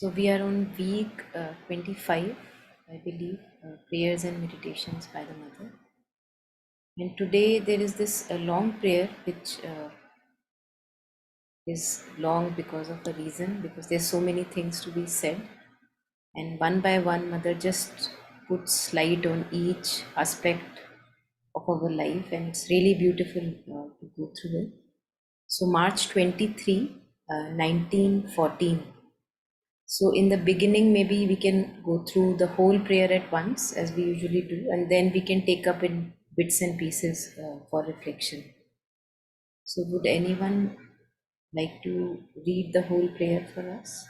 So we are on week 25, I believe, prayers and meditations by the Mother. And today there is this long prayer which is long because of a reason, because there's so many things to be said. And one by one, Mother just puts light on each aspect of our life, and it's really beautiful to go through it. So March 23, 1914. So in the beginning, maybe we can go through the whole prayer at once, as we usually do, and then we can take up in bits and pieces for reflection. So would anyone like to read the whole prayer for us?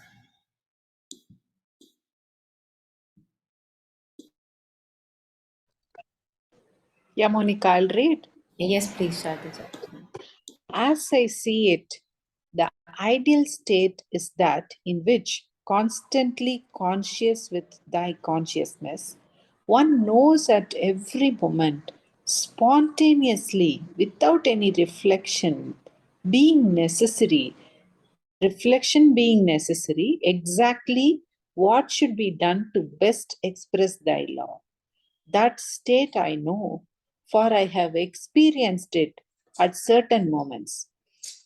Yeah, Monica, I'll read. Yes, please, Shadija. As I see it, the ideal state is that in which, constantly conscious with thy consciousness, one knows at every moment, spontaneously, without any reflection being necessary, exactly what should be done to best express thy law. That state I know, for I have experienced it at certain moments.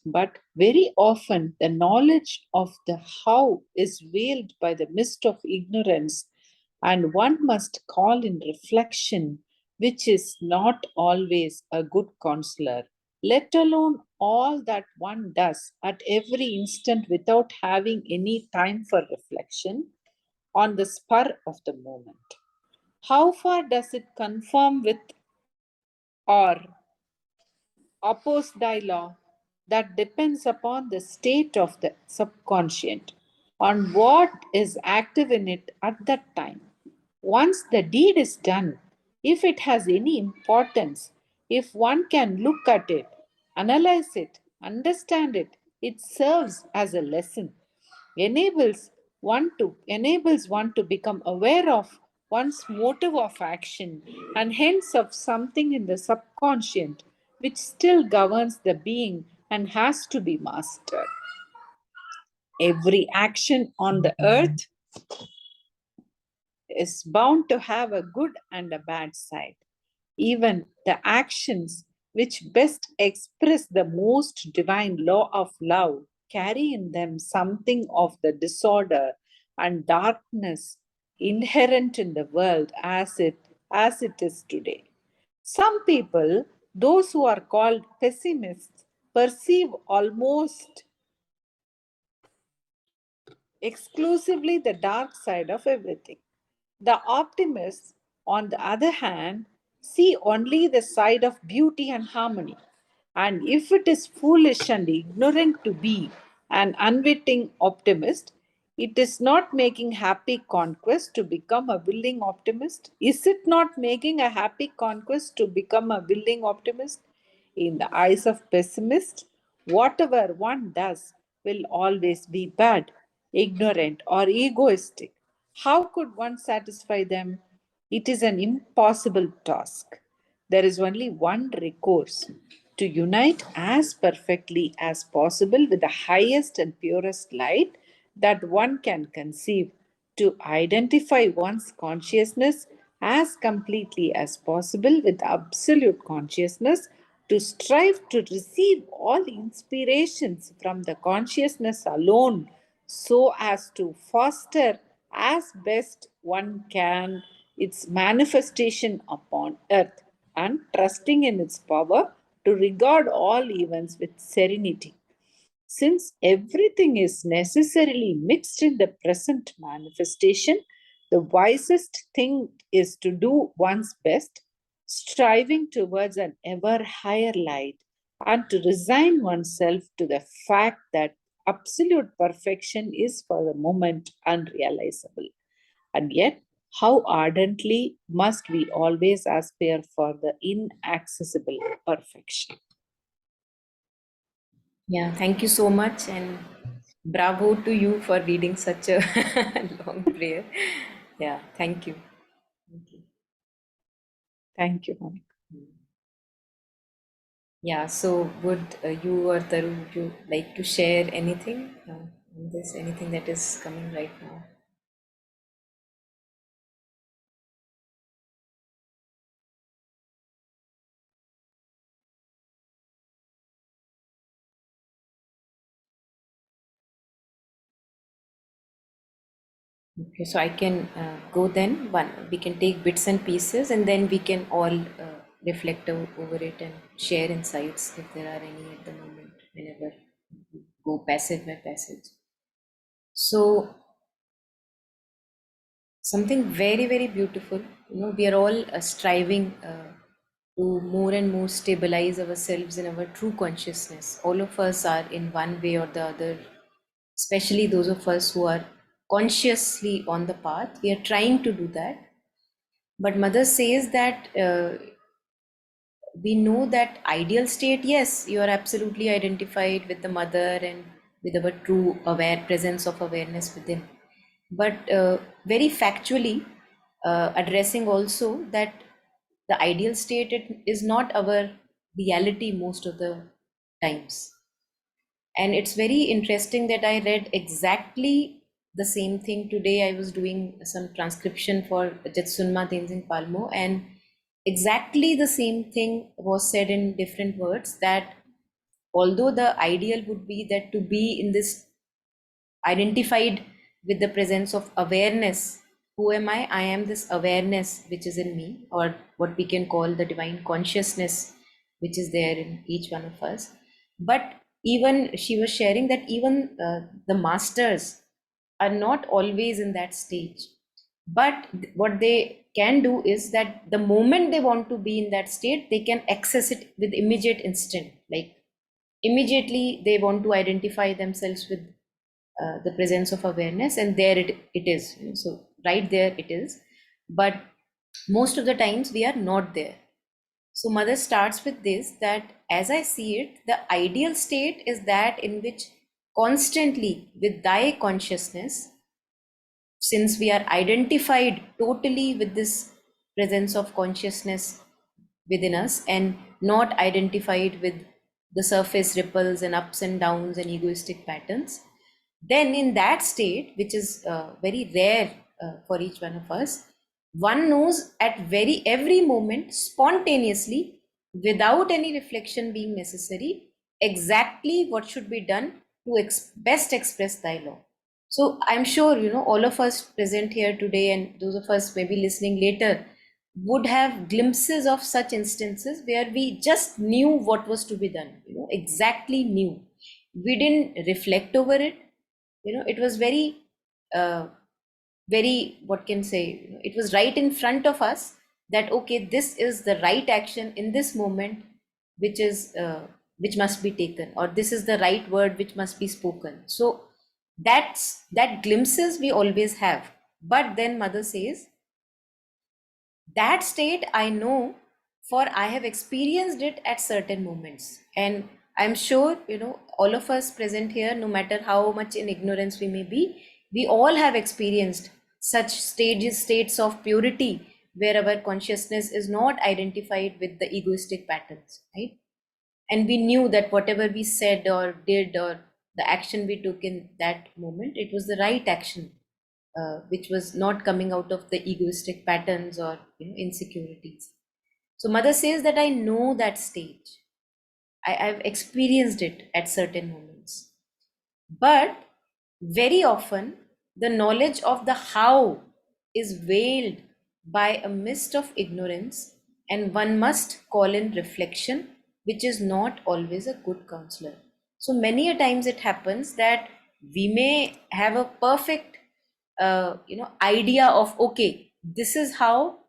But very often the knowledge of the how is veiled by the mist of ignorance, and one must call in reflection, which is not always a good counselor, let alone all that one does at every instant without having any time for reflection on the spur of the moment. How far does it conform with or oppose thy law? That depends upon the state of the subconscient, on what is active in it at that time. Once the deed is done, if it has any importance, if one can look at it, analyze it, understand it, it serves as a lesson, enables one to become aware of one's motive of action, and hence of something in the subconscient which still governs the being and has to be mastered. Every action on the earth is bound to have a good and a bad side. Even the actions which best express the most divine law of love carry in them something of the disorder and darkness inherent in the world as it is today. Some people, those who are called pessimists, perceive almost exclusively the dark side of everything. The optimists, on the other hand, see only the side of beauty and harmony. And if it is foolish and ignorant to be an unwitting optimist, it is not making happy conquest to become a willing optimist. Is it not making a happy conquest to become a willing optimist? In the eyes of pessimists, whatever one does will always be bad, ignorant, or egoistic. How could one satisfy them? It is an impossible task. There is only one recourse: to unite as perfectly as possible with the highest and purest light that one can conceive, to identify one's consciousness as completely as possible with absolute consciousness, to strive to receive all inspirations from the consciousness alone, so as to foster as best one can its manifestation upon earth, and trusting in its power to regard all events with serenity. Since everything is necessarily mixed in the present manifestation, the wisest thing is to do one's best, striving towards an ever higher light, and to resign oneself to the fact that absolute perfection is for the moment unrealizable. And yet, how ardently must we always aspire for the inaccessible perfection? Yeah, thank you so much, and bravo to you for reading such a long prayer. Yeah, thank you. Thank you. Thank you, Monica. Yeah, so would you or Taru, would you like to share anything on this, anything that is coming right now? Okay, so I can go then. One, we can take bits and pieces, and then we can all reflect over it and share insights if there are any at the moment. Whenever we go passage by passage. So something very very beautiful. We are all striving to more and more stabilize ourselves in our true consciousness. All of us are in one way or the other, especially those of us who are consciously on the path. We are trying to do that. But mother says that we know that ideal state, yes, you are absolutely identified with the mother and with our true aware presence of awareness within. But very factually, addressing also that the ideal state is not our reality most of the times. And it's very interesting that I read exactly the same thing today. I was doing some transcription for Jetsunma Tenzing Palmo, and exactly the same thing was said in different words, that although the ideal would be that to be in this identified with the presence of awareness. Who am I? I am this awareness which is in me, or what we can call the divine consciousness, which is there in each one of us. But even she was sharing that even the masters are not always in that stage. But what they can do is that the moment they want to be in that state, they can access it with immediate instant. Like immediately they want to identify themselves with the presence of awareness, and there it is, so right there it is. But most of the times we are not there. So mother starts with this, that as I see it, the ideal state is that in which constantly with thy consciousness, since we are identified totally with this presence of consciousness within us and not identified with the surface ripples and ups and downs and egoistic patterns, then in that state, which is very rare for each one of us, one knows at very every moment spontaneously, without any reflection being necessary, exactly what should be done to best express thy law. So I'm sure, all of us present here today and those of us maybe listening later would have glimpses of such instances where we just knew what was to be done, exactly knew. We didn't reflect over it. It was very, uh, very, what can say, it was right in front of us that, okay, this is the right action in this moment, which is, which must be taken, or this is the right word which must be spoken. So that glimpses we always have. But then mother says that state I know, for I have experienced it at certain moments. And I'm sure, all of us present here, no matter how much in ignorance we may be, we all have experienced such states of purity where our consciousness is not identified with the egoistic patterns, right? And we knew that whatever we said or did, or the action we took in that moment, it was the right action, which was not coming out of the egoistic patterns or insecurities. So mother says that I know that stage. I've experienced it at certain moments. But very often the knowledge of the how is veiled by a mist of ignorance, and one must call in reflection, which is not always a good counselor. So many a times it happens that we may have a perfect idea of, okay, this is how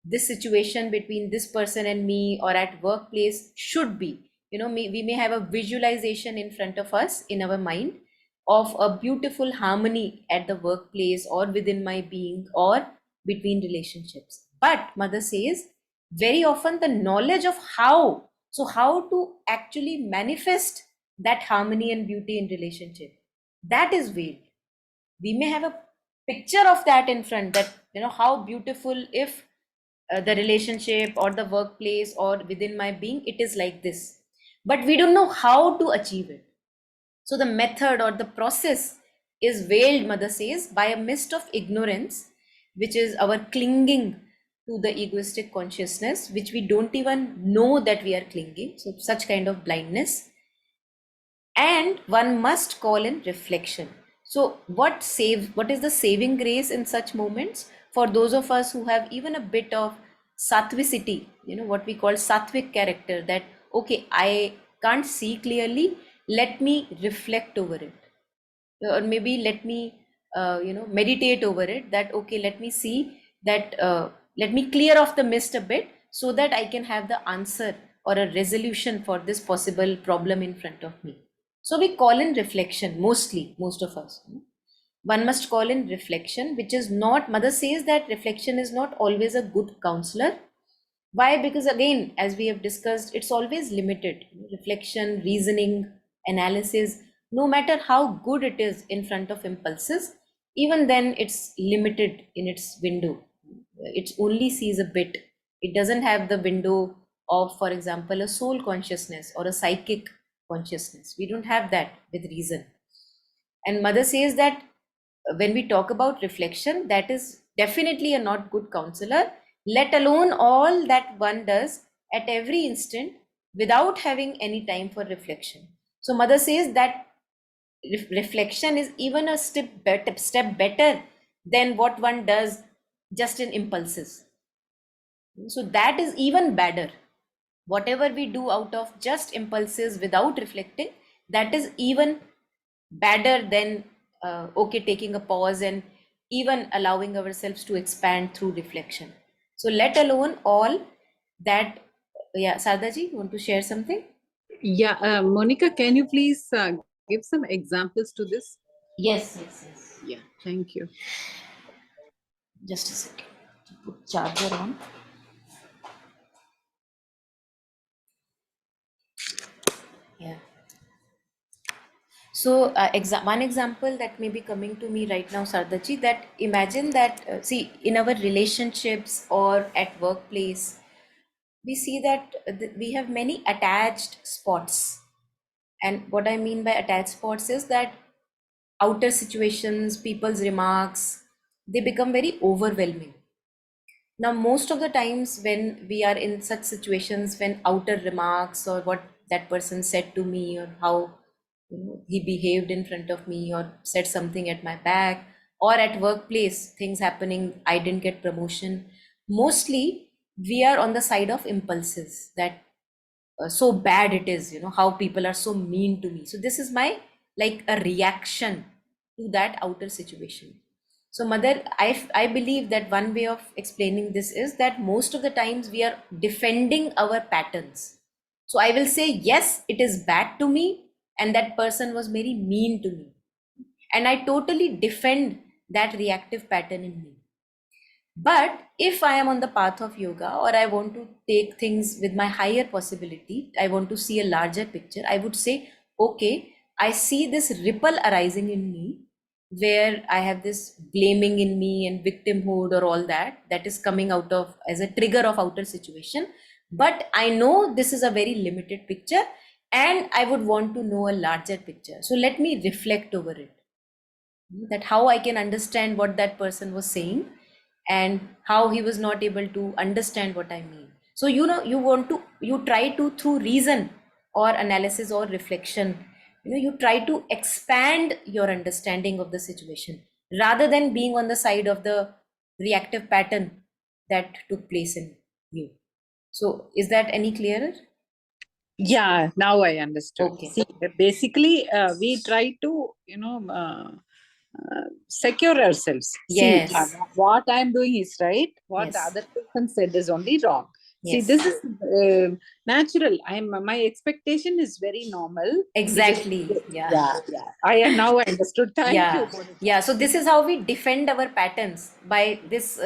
this situation between this person and me or at workplace should be. We may have a visualization in front of us in our mind of a beautiful harmony at the workplace or within my being or between relationships. But mother says very often the knowledge of how, so how to actually manifest that harmony and beauty in relationship, that is veiled. We may have a picture of that in front, that how beautiful if the relationship or the workplace or within my being it is like this, but we don't know how to achieve it. So the method or the process is veiled, mother says, by a mist of ignorance, which is our clinging to the egoistic consciousness, which we don't even know that we are clinging. So such kind of blindness. And one must call in reflection. So what is the saving grace in such moments for those of us who have even a bit of sattvicity, what we call sattvic character, that okay, I can't see clearly, let me reflect over it, or maybe let me meditate over it, that okay, let me see that, let me clear off the mist a bit so that I can have the answer or a resolution for this possible problem in front of me. So we call in reflection, mostly most of us, one must call in reflection, which is not, mother says that reflection is not always a good counselor. Why? Because again, as we have discussed, it's always limited. Reflection, reasoning, analysis, no matter how good it is in front of impulses, even then it's limited in its window. It only sees a bit. It doesn't have the window of, for example, a soul consciousness or a psychic consciousness. We don't have that with reason. And mother says that when we talk about reflection, that is definitely a not good counselor, let alone all that one does at every instant without having any time for reflection. So mother says that reflection is even a step better than what one does just in impulses. So that is even better. Whatever we do out of just impulses without reflecting, that is even better than okay, taking a pause and even allowing ourselves to expand through reflection. So let alone all that. Yeah, Sardaji, want to share something? Yeah, Monica, can you please give some examples to this? Yes, yes, yes. Yeah, thank you. Just a second. Put charger on. Yeah. So one example that may be coming to me right now, Sardaji, that imagine that, see, in our relationships or at workplace, we see that we have many attached spots. And what I mean by attached spots is that outer situations, people's remarks, they become very overwhelming. Now, most of the times when we are in such situations, when outer remarks or what that person said to me, or how he behaved in front of me, or said something at my back, or at workplace, things happening, I didn't get promotion. Mostly, we are on the side of impulses, that so bad it is, how people are so mean to me. So this is my, like, a reaction to that outer situation. So mother, I believe that one way of explaining this is that most of the times we are defending our patterns. So I will say, yes, it is bad to me, and that person was very mean to me, and I totally defend that reactive pattern in me. But if I am on the path of yoga, or I want to take things with my higher possibility, I want to see a larger picture, I would say, okay, I see this ripple arising in me, where I have this blaming in me and victimhood or all that, that is coming out of as a trigger of outer situation. But I know this is a very limited picture, and I would want to know a larger picture. So let me reflect over it, that how I can understand what that person was saying, and how he was not able to understand what I mean. So you try to, through reason or analysis or reflection, you try to expand your understanding of the situation, rather than being on the side of the reactive pattern that took place in you. So is that any clearer? Yeah, now I understood. Okay. See, basically, we try to, secure ourselves. See, Yes. what I'm doing is right. What the Yes. other person said is only wrong. See, Yes. this is natural. My expectation is very normal. It is. Exactly. Yeah. Yeah, yeah. I now understood. Thank you, Yeah, Monica. yeah. So this is how we defend our patterns, by this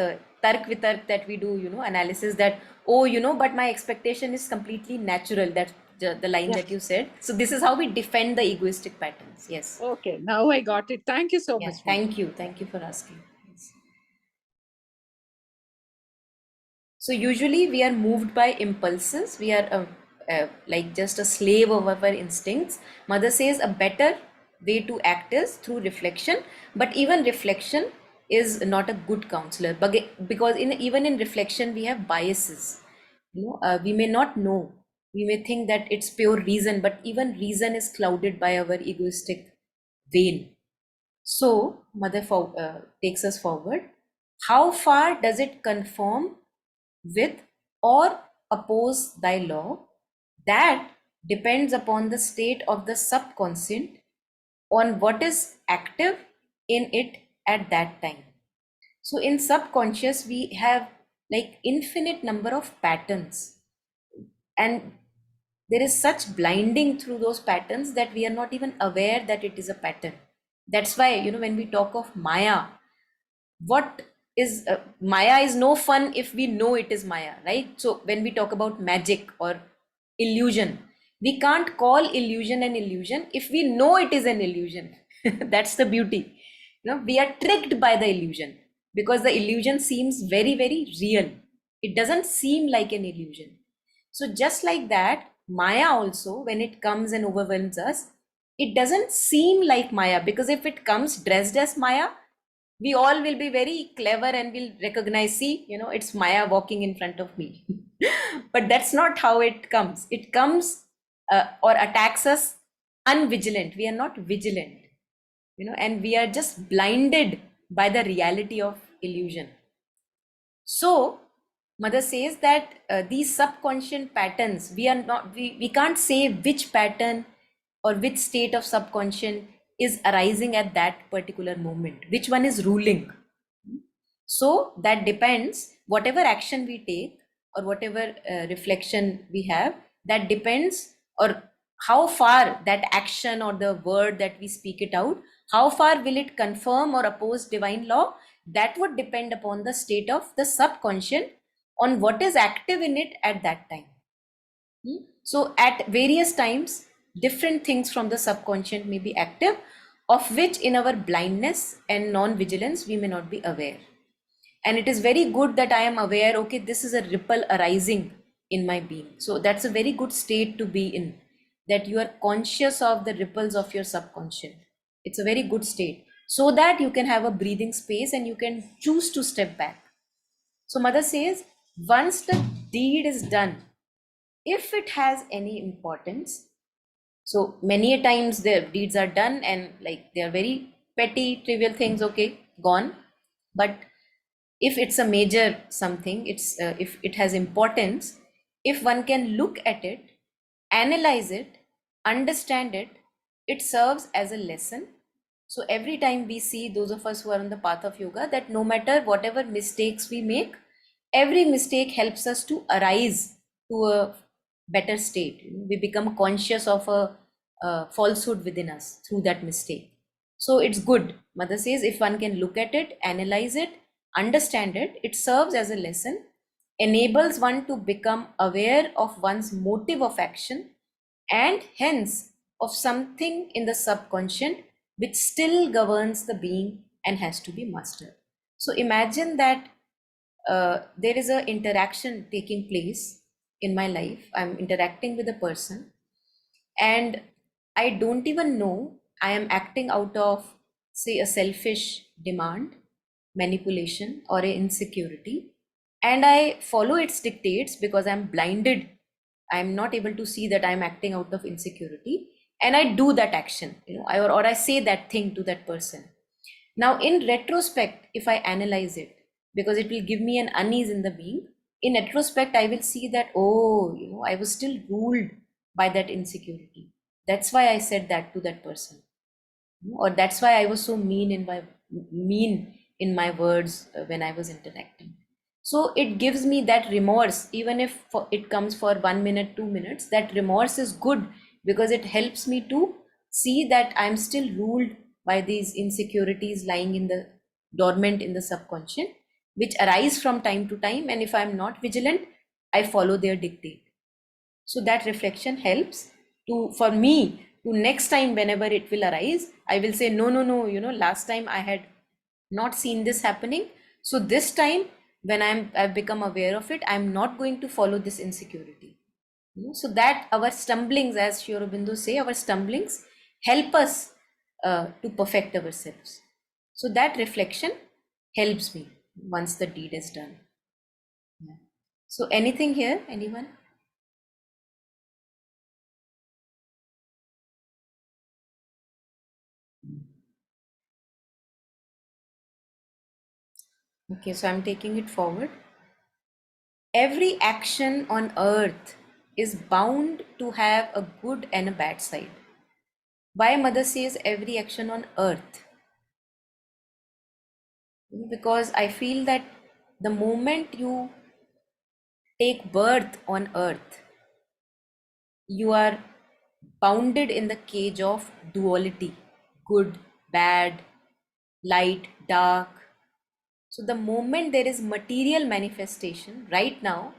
tark vitark that we do, analysis, that, oh, but my expectation is completely natural. That's the line Yeah. that you said. So this is how we defend the egoistic patterns. Yes. Okay, now I got it. Thank you so Yeah. much, Monica. Thank you. Thank you for asking. Yes. So usually we are moved by impulses. We are like just a slave of our instincts. Mother says a better way to act is through reflection, but even reflection is not a good counselor. Because even in reflection we have biases. We may not know. We may think that it's pure reason, but even reason is clouded by our egoistic vein. So, mother takes us forward. How far does it conform with or oppose thy law? That depends upon the state of the subconscient, on what is active in it at that time. So in subconscious, we have like infinite number of patterns, and there is such blinding through those patterns that we are not even aware that it is a pattern. That's why, when we talk of Maya, what is Maya is no fun if we know it is Maya, right? So when we talk about magic or illusion, we can't call illusion an illusion if we know it is an illusion. That's the beauty. We are tricked by the illusion because the illusion seems very, very real. It doesn't seem like an illusion. So just like that, Maya also, when it comes and overwhelms us, it doesn't seem like Maya, because if it comes dressed as Maya, we all will be very clever and will recognize, see, it's Maya walking in front of me. But that's not how it comes. It comes or attacks us unvigilant. We are not vigilant, and we are just blinded by the reality of illusion. So mother says that these subconscious patterns, we can't say which pattern or which state of subconscious is arising at that particular moment, which one is ruling. So that depends, whatever action we take or whatever reflection we have, that depends, or how far that action or the word that we speak it out, how far will it confirm or oppose divine law? That would depend upon the state of the subconscious, on what is active in it at that time. So at various times, different things from the subconscious may be active, of which in our blindness and non-vigilance we may not be aware. And it is very good that I am aware, okay, this is a ripple arising in my being. So that's a very good state to be in, that you are conscious of the ripples of your subconscious. It's a very good state, so that you can have a breathing space and you can choose to step back. So mother says, once the deed is done, if it has any importance, so many a times the deeds are done and like they are very petty trivial things, okay, gone. But if it's a major something, it's if it has importance, if one can look at it, analyze it, understand it, it serves as a lesson. So every time we see, those of us who are on the path of yoga, that no matter whatever mistakes we make, every mistake helps us to arise to a better state. We become conscious of a falsehood within us through that mistake. So it's good. Mother says, if one can look at it, analyze it, understand it, it serves as a lesson, enables one to become aware of one's motive of action, and hence of something in the subconscious which still governs the being and has to be mastered. So imagine that there is a interaction taking place in my life. I'm interacting with a person, and I don't even know I am acting out of, say, a selfish demand, manipulation, or a insecurity, and I follow its dictates because I'm blinded. I'm not able to see that I'm acting out of insecurity, and I do that action, or I say that thing to that person. Now, in retrospect, if I analyze it, because it will give me an unease in the being, in retrospect, I will see that, oh, I was still ruled by that insecurity. That's why I said that to that person, or that's why I was so mean in my words when I was interacting. So it gives me that remorse, even if it comes for 1 minute, 2 minutes. That remorse is good because it helps me to see that I'm still ruled by these insecurities lying in the dormant in the subconscious, which arise from time to time. And if I'm not vigilant, I follow their dictate. So that reflection helps to, for me, to next time whenever it will arise, I will say, no, no, no, last time I had not seen this happening. So this time when I've become aware of it, I'm not going to follow this insecurity. So that our stumblings, as Sri Aurobindo say, our stumblings help us to perfect ourselves. So that reflection helps me once the deed is done. Yeah. So anything here, anyone? Okay, so I'm taking it forward. Every action on earth is bound to have a good and a bad side. Why mother says every action on earth? Because I feel that the moment you take birth on earth, you are bounded in the cage of duality, good, bad, light, dark. So the moment there is material manifestation, right now,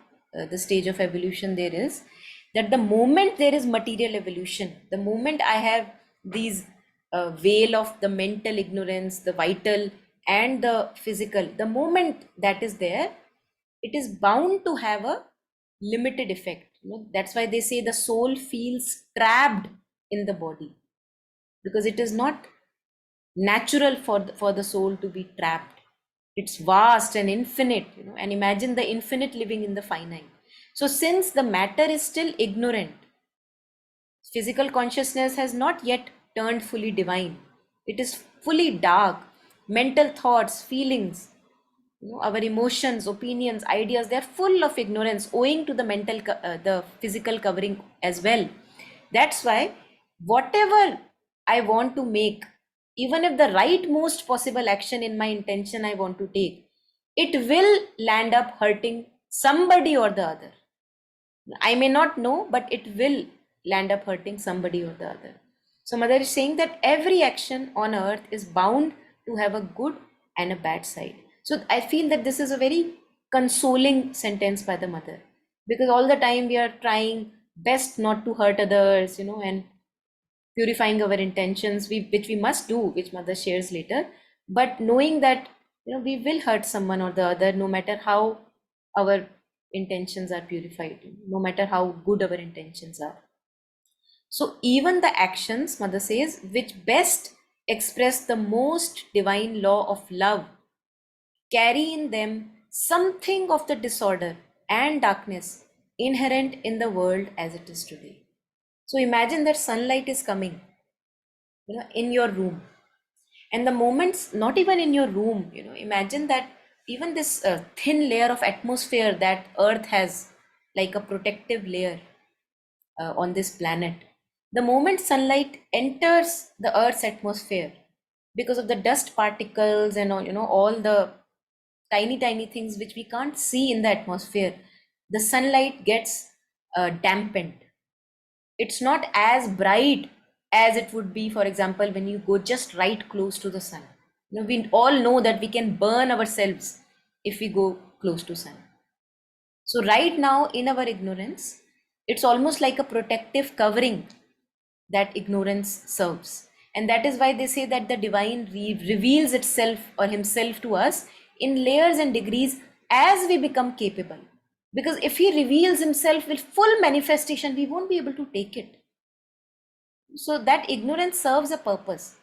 the stage of evolution there is, that the moment there is material evolution, the moment I have these veil of the mental ignorance, the vital and the physical, the moment that is there, it is bound to have a limited effect. That's why they say the soul feels trapped in the body, because it is not natural for the soul to be trapped. It's vast and infinite, and imagine the infinite living in the finite. So since the matter is still ignorant, physical consciousness has not yet turned fully divine. It is fully dark. Mental thoughts, feelings, our emotions, opinions, ideas, they're full of ignorance owing to the the physical covering as well. That's why whatever I want to make, even if the right most possible action in my intention I want to take, it will land up hurting somebody or the other. I may not know, but it will land up hurting somebody or the other. So, Mother is saying that every action on earth is bound to have a good and a bad side. So, I feel that this is a very consoling sentence by the mother, because all the time we are trying best not to hurt others, and purifying our intentions, which we must do, which mother shares later. But knowing that we will hurt someone or the other, no matter how our intentions are purified, no matter how good our intentions are. So even the actions, mother says, which best express the most divine law of love, carry in them something of the disorder and darkness inherent in the world as it is today. So imagine that sunlight is coming, in your room, and the moments, not even in your room, imagine that even this thin layer of atmosphere that earth has, like a protective layer on this planet, the moment sunlight enters the earth's atmosphere, because of the dust particles and all, all the tiny things which we can't see in the atmosphere, the sunlight gets dampened. It's not as bright as it would be, for example, when you go just right close to the sun. We all know that we can burn ourselves if we go close to sun. So right now in our ignorance, it's almost like a protective covering that ignorance serves. And that is why they say that the divine reveals itself or himself to us in layers and degrees as we become capable. Because if he reveals himself with full manifestation, we won't be able to take it. So that ignorance serves a purpose.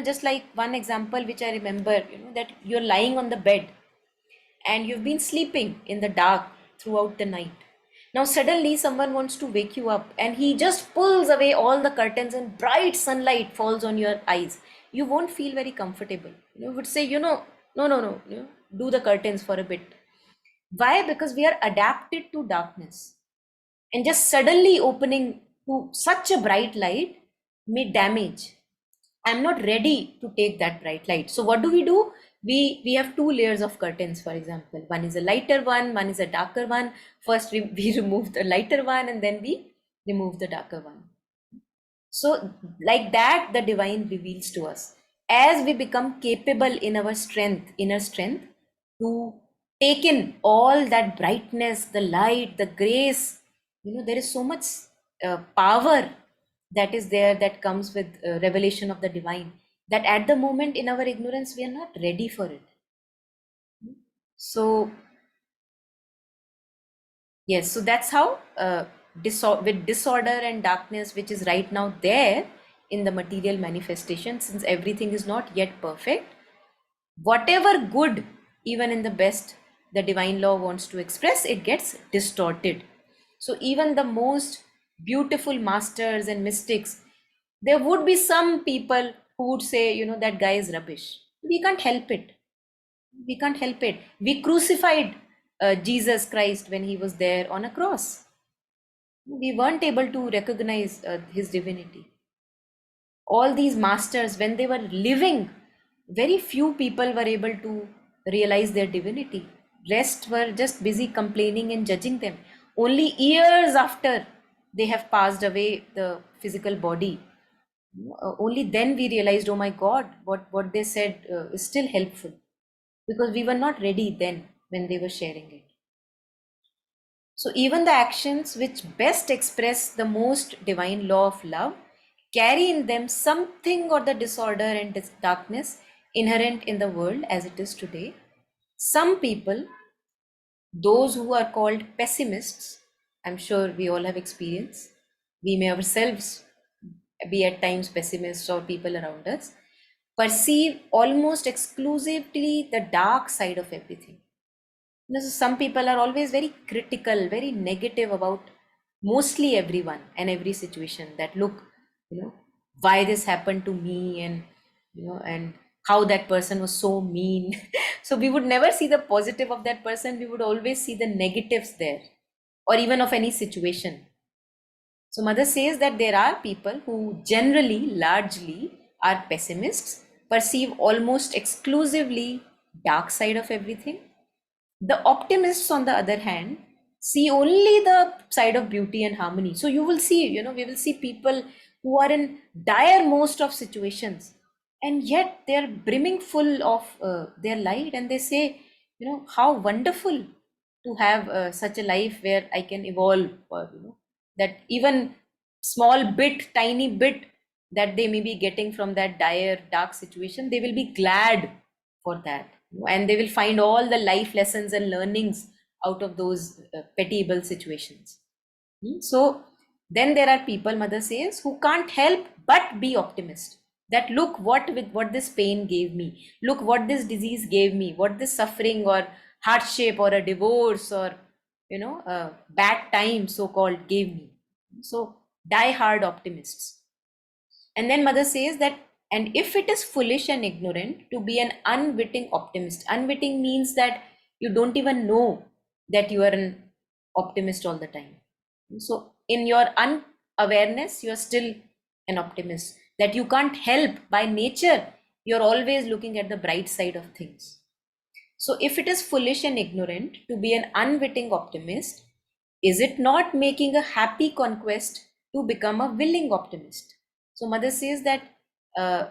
Just like one example which I remember, that you're lying on the bed and you've been sleeping in the dark throughout the night. Now suddenly someone wants to wake you up and he just pulls away all the curtains and bright sunlight falls on your eyes. You won't feel very comfortable. You would say, no, do the curtains for a bit. Why? Because we are adapted to darkness, and just suddenly opening to such a bright light may damage. I'm not ready to take that bright light. So what do? We have two layers of curtains, for example. One is a lighter one is a darker one. First we remove the lighter one and then we remove the darker one. So, like that, the divine reveals to us as we become capable in our strength, inner strength, to take in all that brightness, the light, the grace. There is so much power that is there that comes with revelation of the divine, that at the moment in our ignorance, we are not ready for it. So, yes, so that's how with disorder and darkness, which is right now there in the material manifestation, since everything is not yet perfect, whatever good, even in the best, the divine law wants to express, it gets distorted. So even the most beautiful masters and mystics, there would be some people who would say, that guy is rubbish. We can't help it. We can't help it. We crucified Jesus Christ when he was there on a cross. We weren't able to recognize his divinity. All these masters, when they were living, very few people were able to realize their divinity. Rest were just busy complaining and judging them. Only years after they have passed away the physical body, only then we realized, oh my god, what they said is still helpful, because we were not ready then when they were sharing it. So, even the actions which best express the most divine law of love carry in them something or the disorder and darkness inherent in the world as it is today. Some people, those who are called pessimists, I'm sure we all have experience. We may ourselves be at times pessimists or people around us, perceive almost exclusively the dark side of everything. Some people are always very critical, very negative about mostly everyone and every situation. That look, why this happened to me, and and how that person was so mean. So we would never see the positive of that person. We would always see the negatives there, or even of any situation. So mother says that there are people who generally, largely, are pessimists, perceive almost exclusively dark side of everything. The optimists, on the other hand, see only the side of beauty and harmony. So you will see, we will see people who are in dire most of situations, and yet they are brimming full of their light, and they say, how wonderful to have such a life where I can evolve, or that even small bit, tiny bit that they may be getting from that dire, dark situation, they will be glad for that, and they will find all the life lessons and learnings out of those pitiable situations. So then there are people, mother says, who can't help but be optimist. That look what this pain gave me, look what this disease gave me, what this suffering or hardship or a divorce or a bad time so called gave me. So die hard optimists. And then mother says that, and if it is foolish and ignorant to be an unwitting optimist. Unwitting means that you don't even know that you are an optimist all the time. So in your unawareness, you are still an optimist. That you can't help by nature, you're always looking at the bright side of things. So if it is foolish and ignorant to be an unwitting optimist, is it not making a happy conquest to become a willing optimist? So mother says that uh,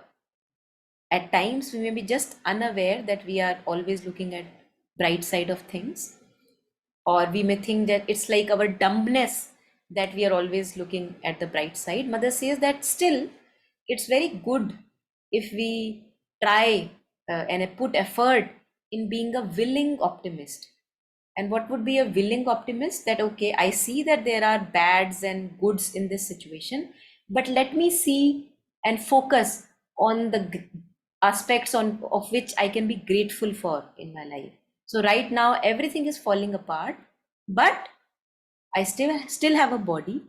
at times we may be just unaware that we are always looking at bright side of things, or we may think that it's like our dumbness that we are always looking at the bright side. Mother says that still it's very good if we try and put effort in being a willing optimist. And what would be a willing optimist? That okay, I see that there are bads and goods in this situation, but let me see and focus on the aspects on of which I can be grateful for in my life. So right now everything is falling apart, but I still have a body.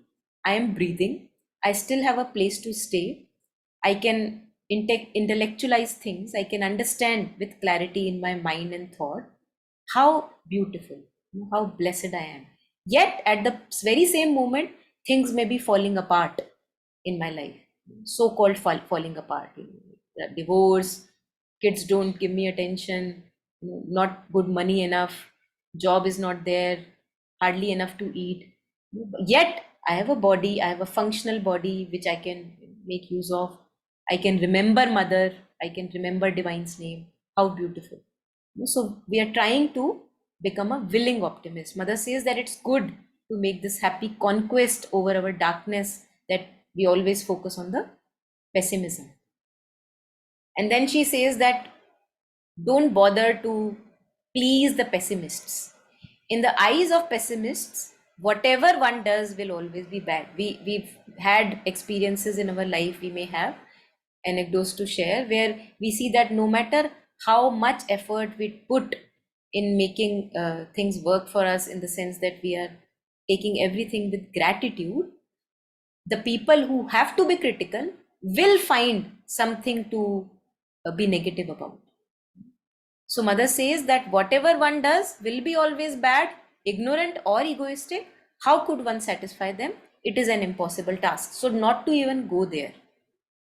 I am breathing. I still have a place to stay. I can intellectualize things. I can understand with clarity in my mind and thought. How beautiful, how blessed I am. Yet at the very same moment, things may be falling apart in my life, so-called falling apart. Divorce, kids don't give me attention, not good money enough, job is not there, hardly enough to eat. Yet I have a body, I have a functional body which I can make use of. I can remember mother, I can remember divine's name. How beautiful. So we are trying to become a willing optimist. Mother says that it's good to make this happy conquest over our darkness, that we always focus on the pessimism. And then she says that don't bother to please the pessimists. In the eyes of pessimists, whatever one does will always be bad. We've had experiences in our life, we may have anecdotes to share, where we see that no matter how much effort we put in making things work for us, in the sense that we are taking everything with gratitude, the people who have to be critical will find something to be negative about. So mother says that whatever one does will be always bad, ignorant or egoistic. How could one satisfy them? It is an impossible task. So not to even go there,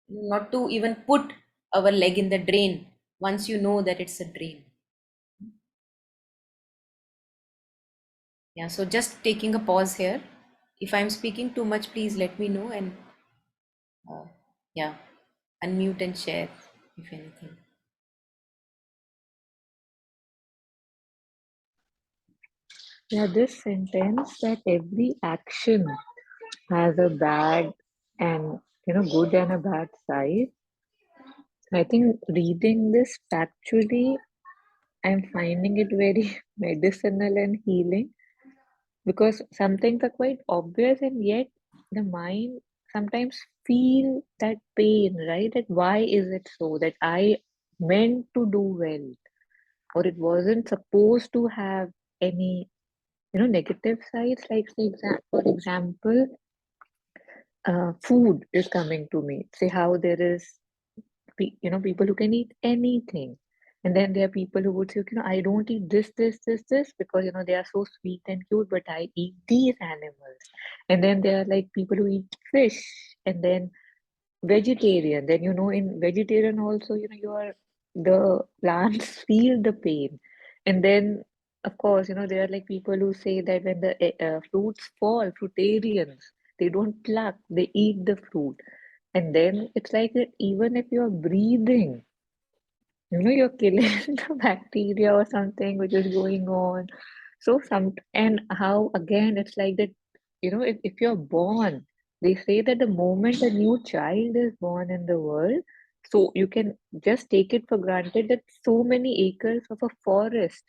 not to even put our leg in the drain once you know that it's a drain. Yeah, so just taking a pause here. If I'm speaking too much, please let me know, and uh, yeah, unmute and share if anything. Yeah, this sentence that every action has a bad and good and a bad side. I think reading this factually, I'm finding it very medicinal and healing because some things are quite obvious and yet the mind sometimes feel that pain, right? That why is it so that I meant to do well or it wasn't supposed to have any negative sides, like for example, food is coming to me. Say how there is, people who can eat anything, and then there are people who would say, okay, I don't eat this because they are so sweet and cute, but I eat these animals. And then there are like people who eat fish, and then vegetarian. Then in vegetarian also, the plants feel the pain. And then of course, there are like people who say that when the fruits fall, fruitarians, they don't pluck, they eat the fruit. And then it's like that even if you're breathing, you're killing the bacteria or something which is going on. So and how again it's like that, if you're born, they say that the moment a new child is born in the world, so you can just take it for granted that so many acres of a forest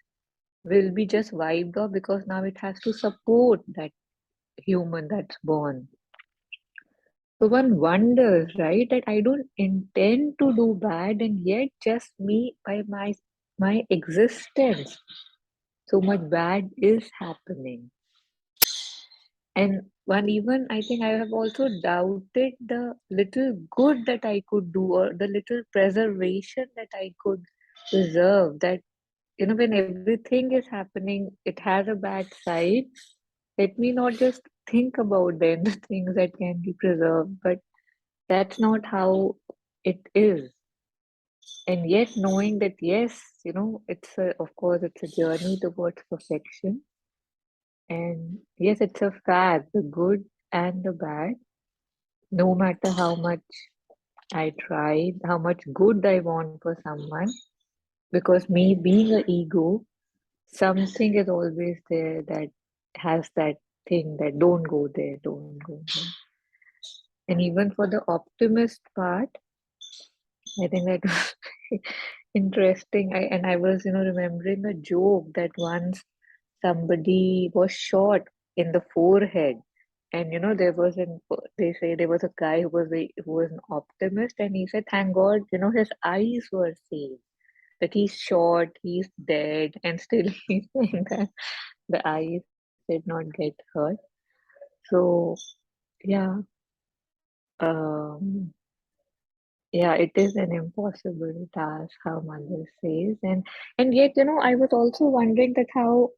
will be just wiped off because now it has to support that human that's born. So one wonders, right, that I don't intend to do bad, and yet just me by my existence, so much bad is happening. And one even I think I have also doubted the little good that I could do or the little preservation that I could preserve. That when everything is happening, it has a bad side. Let me not just think about then the things that can be preserved, but that's not how it is. And yet knowing that yes, of course it's a journey towards perfection. And yes, it's a fact, the good and the bad, no matter how much I tried, how much good I want for someone, because me being an ego, something is always there that has that thing that don't go there, don't go there. And even for the optimist part, I think that was interesting. And I was, remembering a joke that once somebody was shot in the forehead, and they say there was a guy who was an optimist, and he said, "Thank God, his eyes were saved. That he's shot, he's dead, and still he's saying that the eyes did not get hurt." So yeah, um, yeah, it is an impossible task, how mother says. And yet, I was also wondering that how,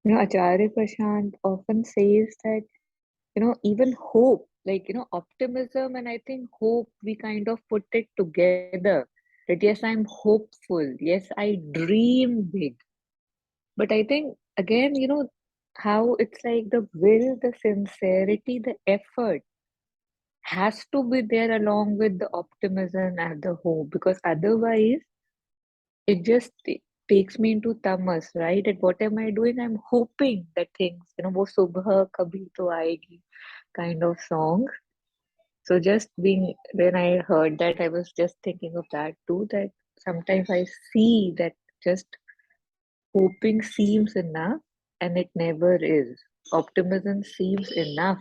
Acharya Prashant often says that, even hope, like, optimism and I think hope, we kind of put it together. That yes, I'm hopeful. Yes, I dream big. But I think again, how it's like the will, the sincerity, the effort has to be there along with the optimism and the hope, because otherwise it just takes me into tamas, right? And what am I doing? I'm hoping that things, wo subha kabhi to aayegi kind of song. So just being, when I heard that, I was just thinking of that too, that sometimes I see that just hoping seems enough and it never is. Optimism seems enough,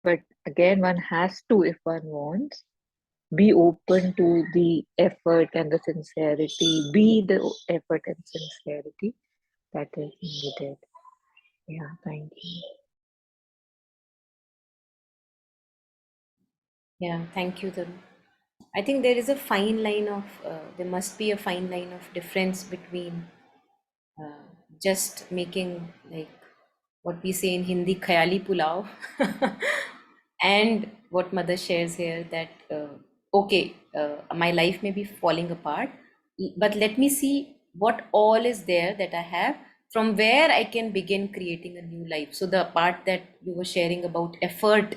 but again, one has to, if one wants, be open to the effort and the sincerity, be the effort and sincerity that is needed. Yeah, thank you. Yeah, thank you, Tarun. I think there is a fine line of, there must be a fine line of difference between just making, like what we say in Hindi, khayali pulao, and what mother shares here, that okay, my life may be falling apart, but let me see what all is there that I have, from where I can begin creating a new life. So the part that you were sharing about effort,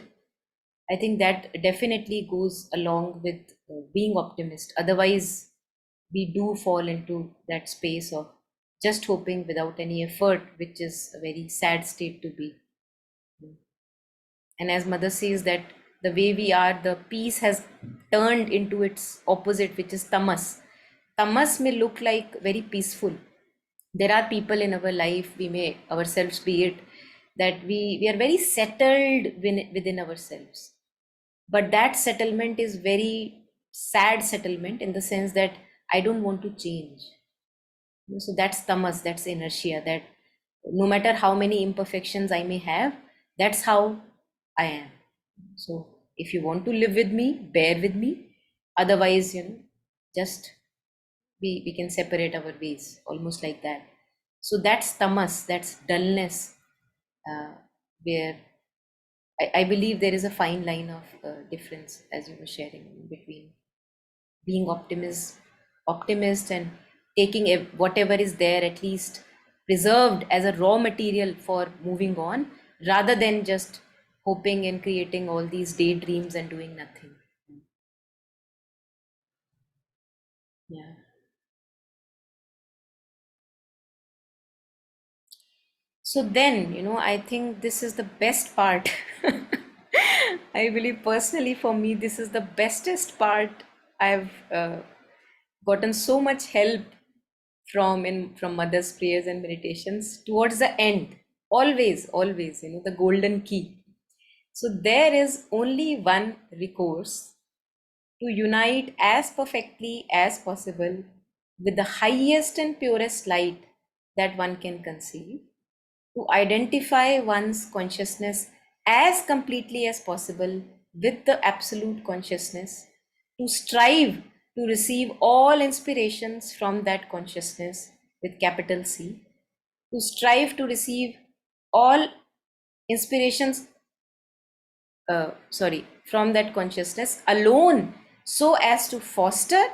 I think that definitely goes along with being optimist. Otherwise, we do fall into that space of just hoping without any effort, which is a very sad state to be. And as mother says, that the way we are, the peace has turned into its opposite, which is tamas. Tamas may look like very peaceful. There are people in our life, we may ourselves be it, that we are very settled within ourselves, but that settlement is very sad settlement, in the sense that I don't want to change. So that's tamas, that's inertia, that no matter how many imperfections I may have, that's how I am. So if you want to live with me, bear with me. Otherwise, just we can separate our ways, almost like that. So that's tamas, that's dullness, uh, where I believe there is a fine line of difference, as you were sharing, between being optimist and taking whatever is there, at least preserved as a raw material for moving on, rather than just hoping and creating all these daydreams and doing nothing. Yeah. So then, I think this is the best part. I believe personally for me, this is the bestest part. I've gotten so much help from mother's prayers and meditations towards the end. Always, the golden key. So there is only one recourse to unite as perfectly as possible with the highest and purest light that one can conceive, to identify one's consciousness as completely as possible with the absolute consciousness, to strive to receive all inspirations from that consciousness with capital C, to strive to receive all inspirations, from that consciousness alone, so as to foster,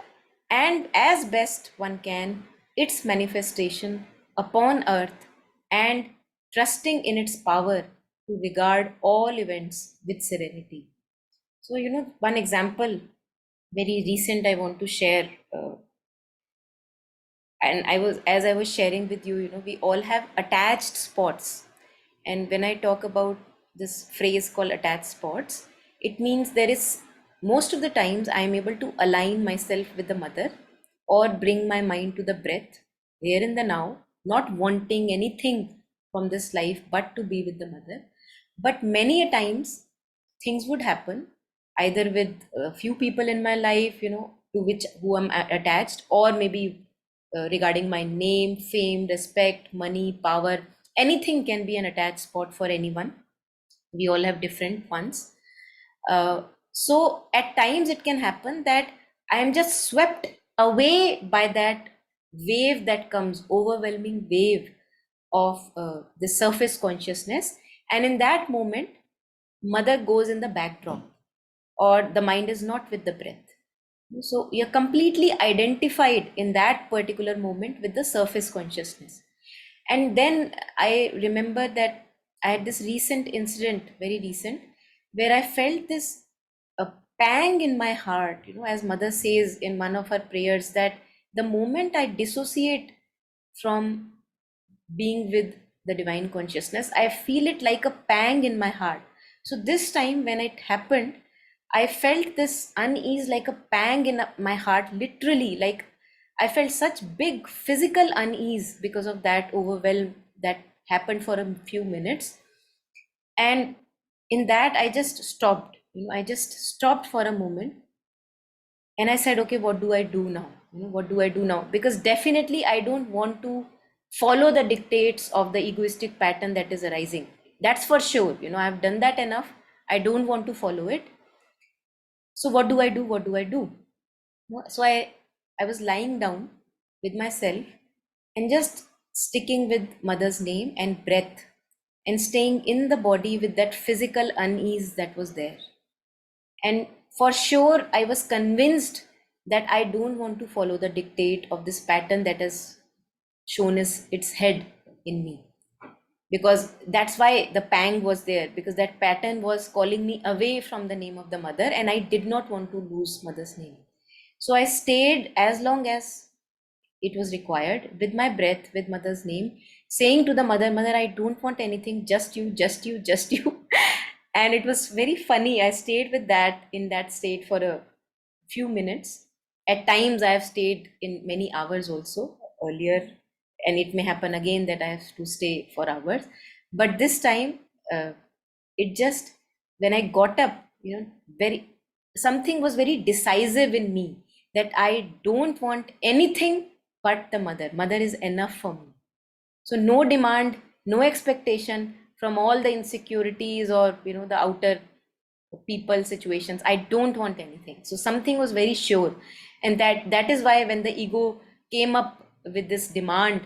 and as best one can, its manifestation upon earth, and trusting in its power to regard all events with serenity. So, one example, very recent, I want to share. And as I was sharing with you, we all have attached spots. And when I talk about this phrase called attached spots, it means there is, most of the times I am able to align myself with the mother, or bring my mind to the breath, here in the now, not wanting anything from this life but to be with the mother. But many a times things would happen, either with a few people in my life, to which who I'm attached, or maybe regarding my name, fame, respect, money, power. Anything can be an attached spot for anyone. We all have different ones. So at times it can happen that I am just swept away by that wave that comes, overwhelming wave of the surface consciousness. And in that moment, mother goes in the backdrop, or the mind is not with the breath. So you're completely identified in that particular moment with the surface consciousness. And then I remember that I had this recent incident, very recent, where I felt this a pang in my heart, as mother says in one of her prayers, that the moment I dissociate from being with the divine consciousness, I feel it like a pang in my heart. So this time when it happened, I felt this unease like a pang in my heart, literally, like I felt such big physical unease because of that overwhelm that happened for a few minutes. And in that, I just stopped. I just stopped for a moment, and I said, okay, what do I do now? What do I do now? Because definitely I don't want to follow the dictates of the egoistic pattern that is arising. That's for sure. I've done that enough. I don't want to follow it. So what do I do? What do I do? So I was lying down with myself and just sticking with mother's name and breath and staying in the body with that physical unease that was there. And for sure, I was convinced that I don't want to follow the dictate of this pattern that has shown its head in me. Because that's why the pang was there, because that pattern was calling me away from the name of the mother, and I did not want to lose mother's name. So I stayed as long as it was required with my breath, with mother's name, saying to the mother, Mother, I don't want anything, just you, just you, just you. And it was very funny. I stayed with that in that state for a few minutes. At times, I have stayed in many hours also earlier, and it may happen again that I have to stay for hours. But this time, uh, it just, when I got up, very, something was very decisive in me that I don't want anything but the mother. Mother is enough for me. So no demand, no expectation from all the insecurities or the outer people situations. I don't want anything. So something was very sure, and that is why when the ego came up with this demand,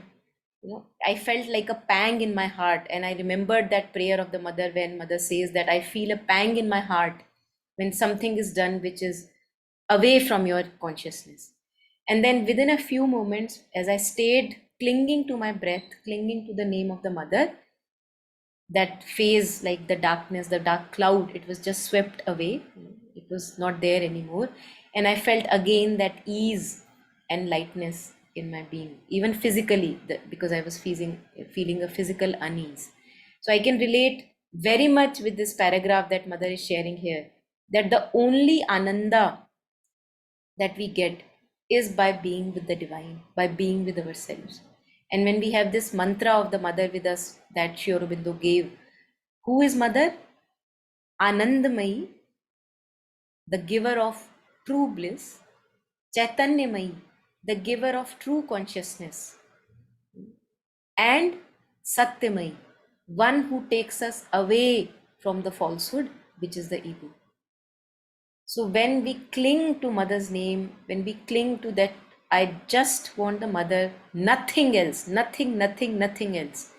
I felt like a pang in my heart. And I remembered that prayer of the mother when mother says that I feel a pang in my heart when something is done which is away from your consciousness. And then within a few moments, as I stayed clinging to my breath, clinging to the name of the mother, that phase, like the darkness, the dark cloud, it was just swept away. It was not there anymore. And I felt again that ease and lightness in my being, even physically, because I was feeling a physical unease. So I can relate very much with this paragraph that mother is sharing here, that the only ananda that we get is by being with the divine, by being with ourselves. And when we have this mantra of the mother with us that Sri Aurobindo gave, who is mother? Anandamayi, the giver of true bliss. Chaitanyamayi, the giver of true consciousness. And Satyamayi, one who takes us away from the falsehood, which is the ego. So when we cling to mother's name, when we cling to that, I just want the mother, nothing else, nothing else.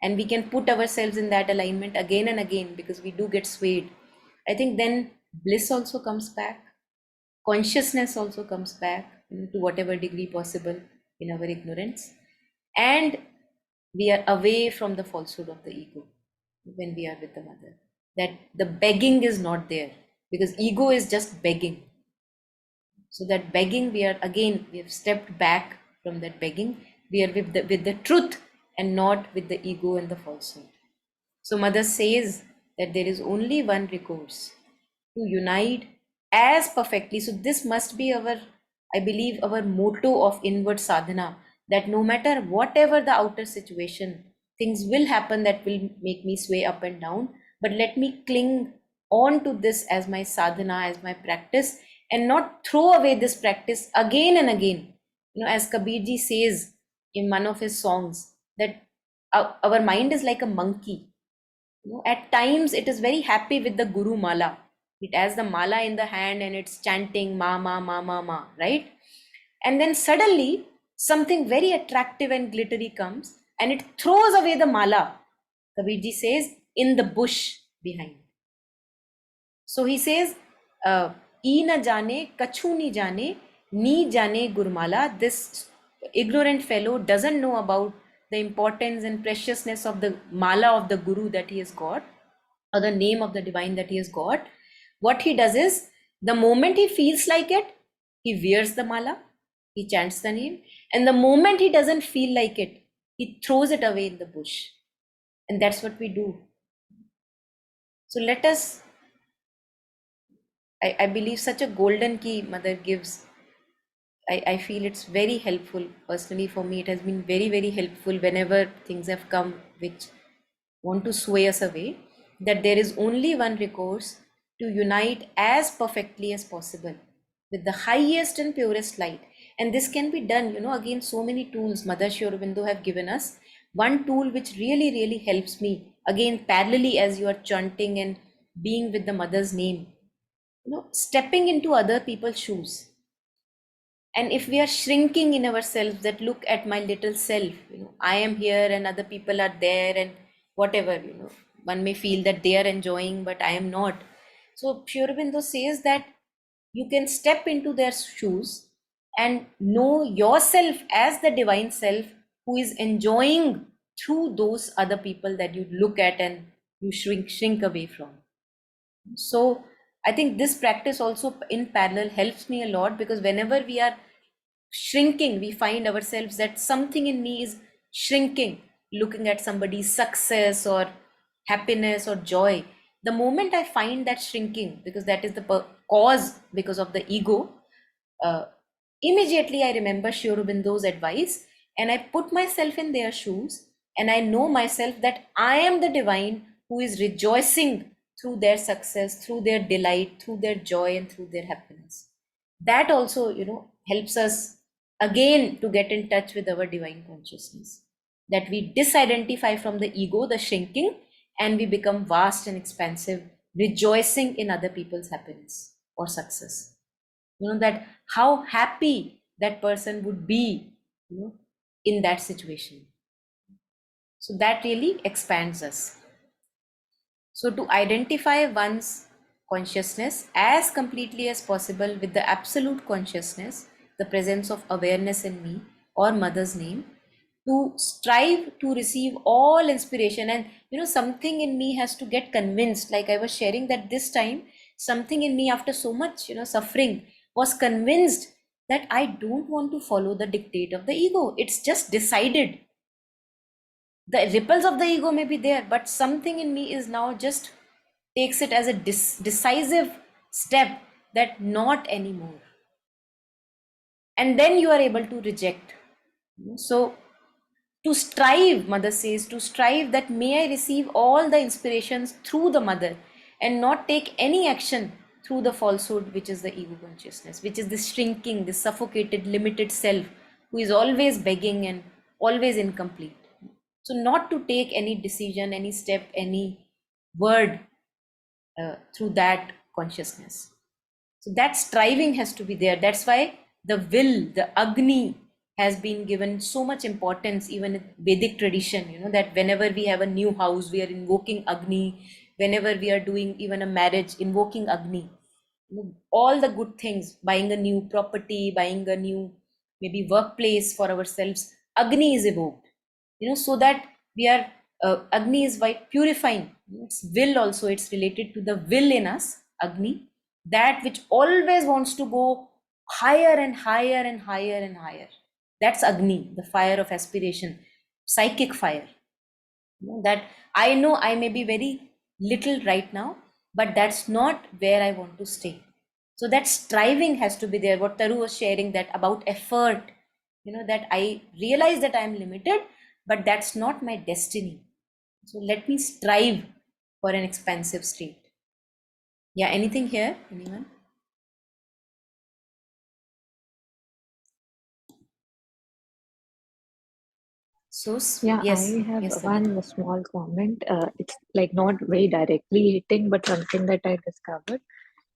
And we can put ourselves in that alignment again and again because we do get swayed. I think then bliss also comes back, consciousness also comes back, to whatever degree possible in our ignorance. And we are away from the falsehood of the ego when we are with the mother. That the begging is not there, because ego is just begging. So that begging, we have stepped back from that begging. We are with the truth and not with the ego and the falsehood. So mother says that there is only one recourse, to unite as perfectly. So this must be our, I believe, our motto of inward sadhana, that no matter whatever the outer situation, things will happen that will make me sway up and down, but let me cling on to this as my sadhana, as my practice, and not throw away this practice again and again. As Kabirji says in one of his songs, that our mind is like a monkey. At times it is very happy with the Guru Mala. It has the mala in the hand and it's chanting ma ma ma ma ma, right? And then suddenly something very attractive and glittery comes and it throws away the mala. Kabirji says, in the bush behind. So he says, "E na jane, kachu ni jane, ni jane gurmala." This ignorant fellow doesn't know about the importance and preciousness of the mala of the Guru that he has got, or the name of the divine that he has got. What he does is, the moment he feels like it, he wears the mala, he chants the name, and the moment he doesn't feel like it, he throws it away in the bush. And that's what we do. So let us, I believe such a golden key mother gives. I feel it's very helpful. Personally, for me, it has been very, very helpful whenever things have come which want to sway us away, that there is only one recourse, to unite as perfectly as possible with the highest and purest light. And this can be done, again, so many tools Mother Sri Aurobindo have given us. One tool which really, really helps me, again, parallelly as you are chanting and being with the mother's name, stepping into other people's shoes. And if we are shrinking in ourselves, that look at my little self, I am here and other people are there, and whatever, one may feel that they are enjoying but I am not. So Sri Aurobindo says that you can step into their shoes and know yourself as the divine self who is enjoying through those other people that you look at and you shrink away from. So I think this practice also in parallel helps me a lot, because whenever we are shrinking, we find ourselves that something in me is shrinking, looking at somebody's success or happiness or joy. The moment I find that shrinking, because that is the cause, because of the ego, uh, immediately I remember Sri Aurobindo's advice, and I put myself in their shoes, and I know myself that I am the divine who is rejoicing through their success, through their delight, through their joy, and through their happiness. That also, helps us again to get in touch with our divine consciousness. That we disidentify from the ego, the shrinking, and we become vast and expansive, rejoicing in other people's happiness or success. That how happy that person would be, in that situation. So that really expands us. So to identify one's consciousness as completely as possible with the absolute consciousness, the presence of awareness in me or mother's name, to strive to receive all inspiration. And something in me has to get convinced, like I was sharing that this time, something in me after so much suffering was convinced that I don't want to follow the dictate of the ego. It's just decided. The ripples of the ego may be there, but something in me is now just takes it as a decisive step that not anymore. And then you are able to reject. So to strive, mother says, to strive that may I receive all the inspirations through the mother and not take any action through the falsehood, which is the ego consciousness, which is this shrinking, this suffocated, limited self who is always begging and always incomplete. So not to take any decision, any step, any word through that consciousness. So that striving has to be there. That's why the will, the Agni, has been given so much importance, even in Vedic tradition, that whenever we have a new house, we are invoking Agni. Whenever we are doing even a marriage, invoking Agni. All the good things, buying a new property, buying a new maybe workplace for ourselves, Agni is evoked, so that we are, Agni is by purifying. It's will also, it's related to the will in us, Agni, that which always wants to go higher and higher and higher and higher. That's Agni, the fire of aspiration, psychic fire. That I know I may be very little right now, but that's not where I want to stay. So that striving has to be there. What Taru was sharing, that about effort, that I realize that I am limited, but that's not my destiny. So let me strive for an expansive state. Yeah, anything here? Anyone? So, Yeah, yes, I have yes, Savita. one small comment. It's like not very directly hitting, but something that I discovered.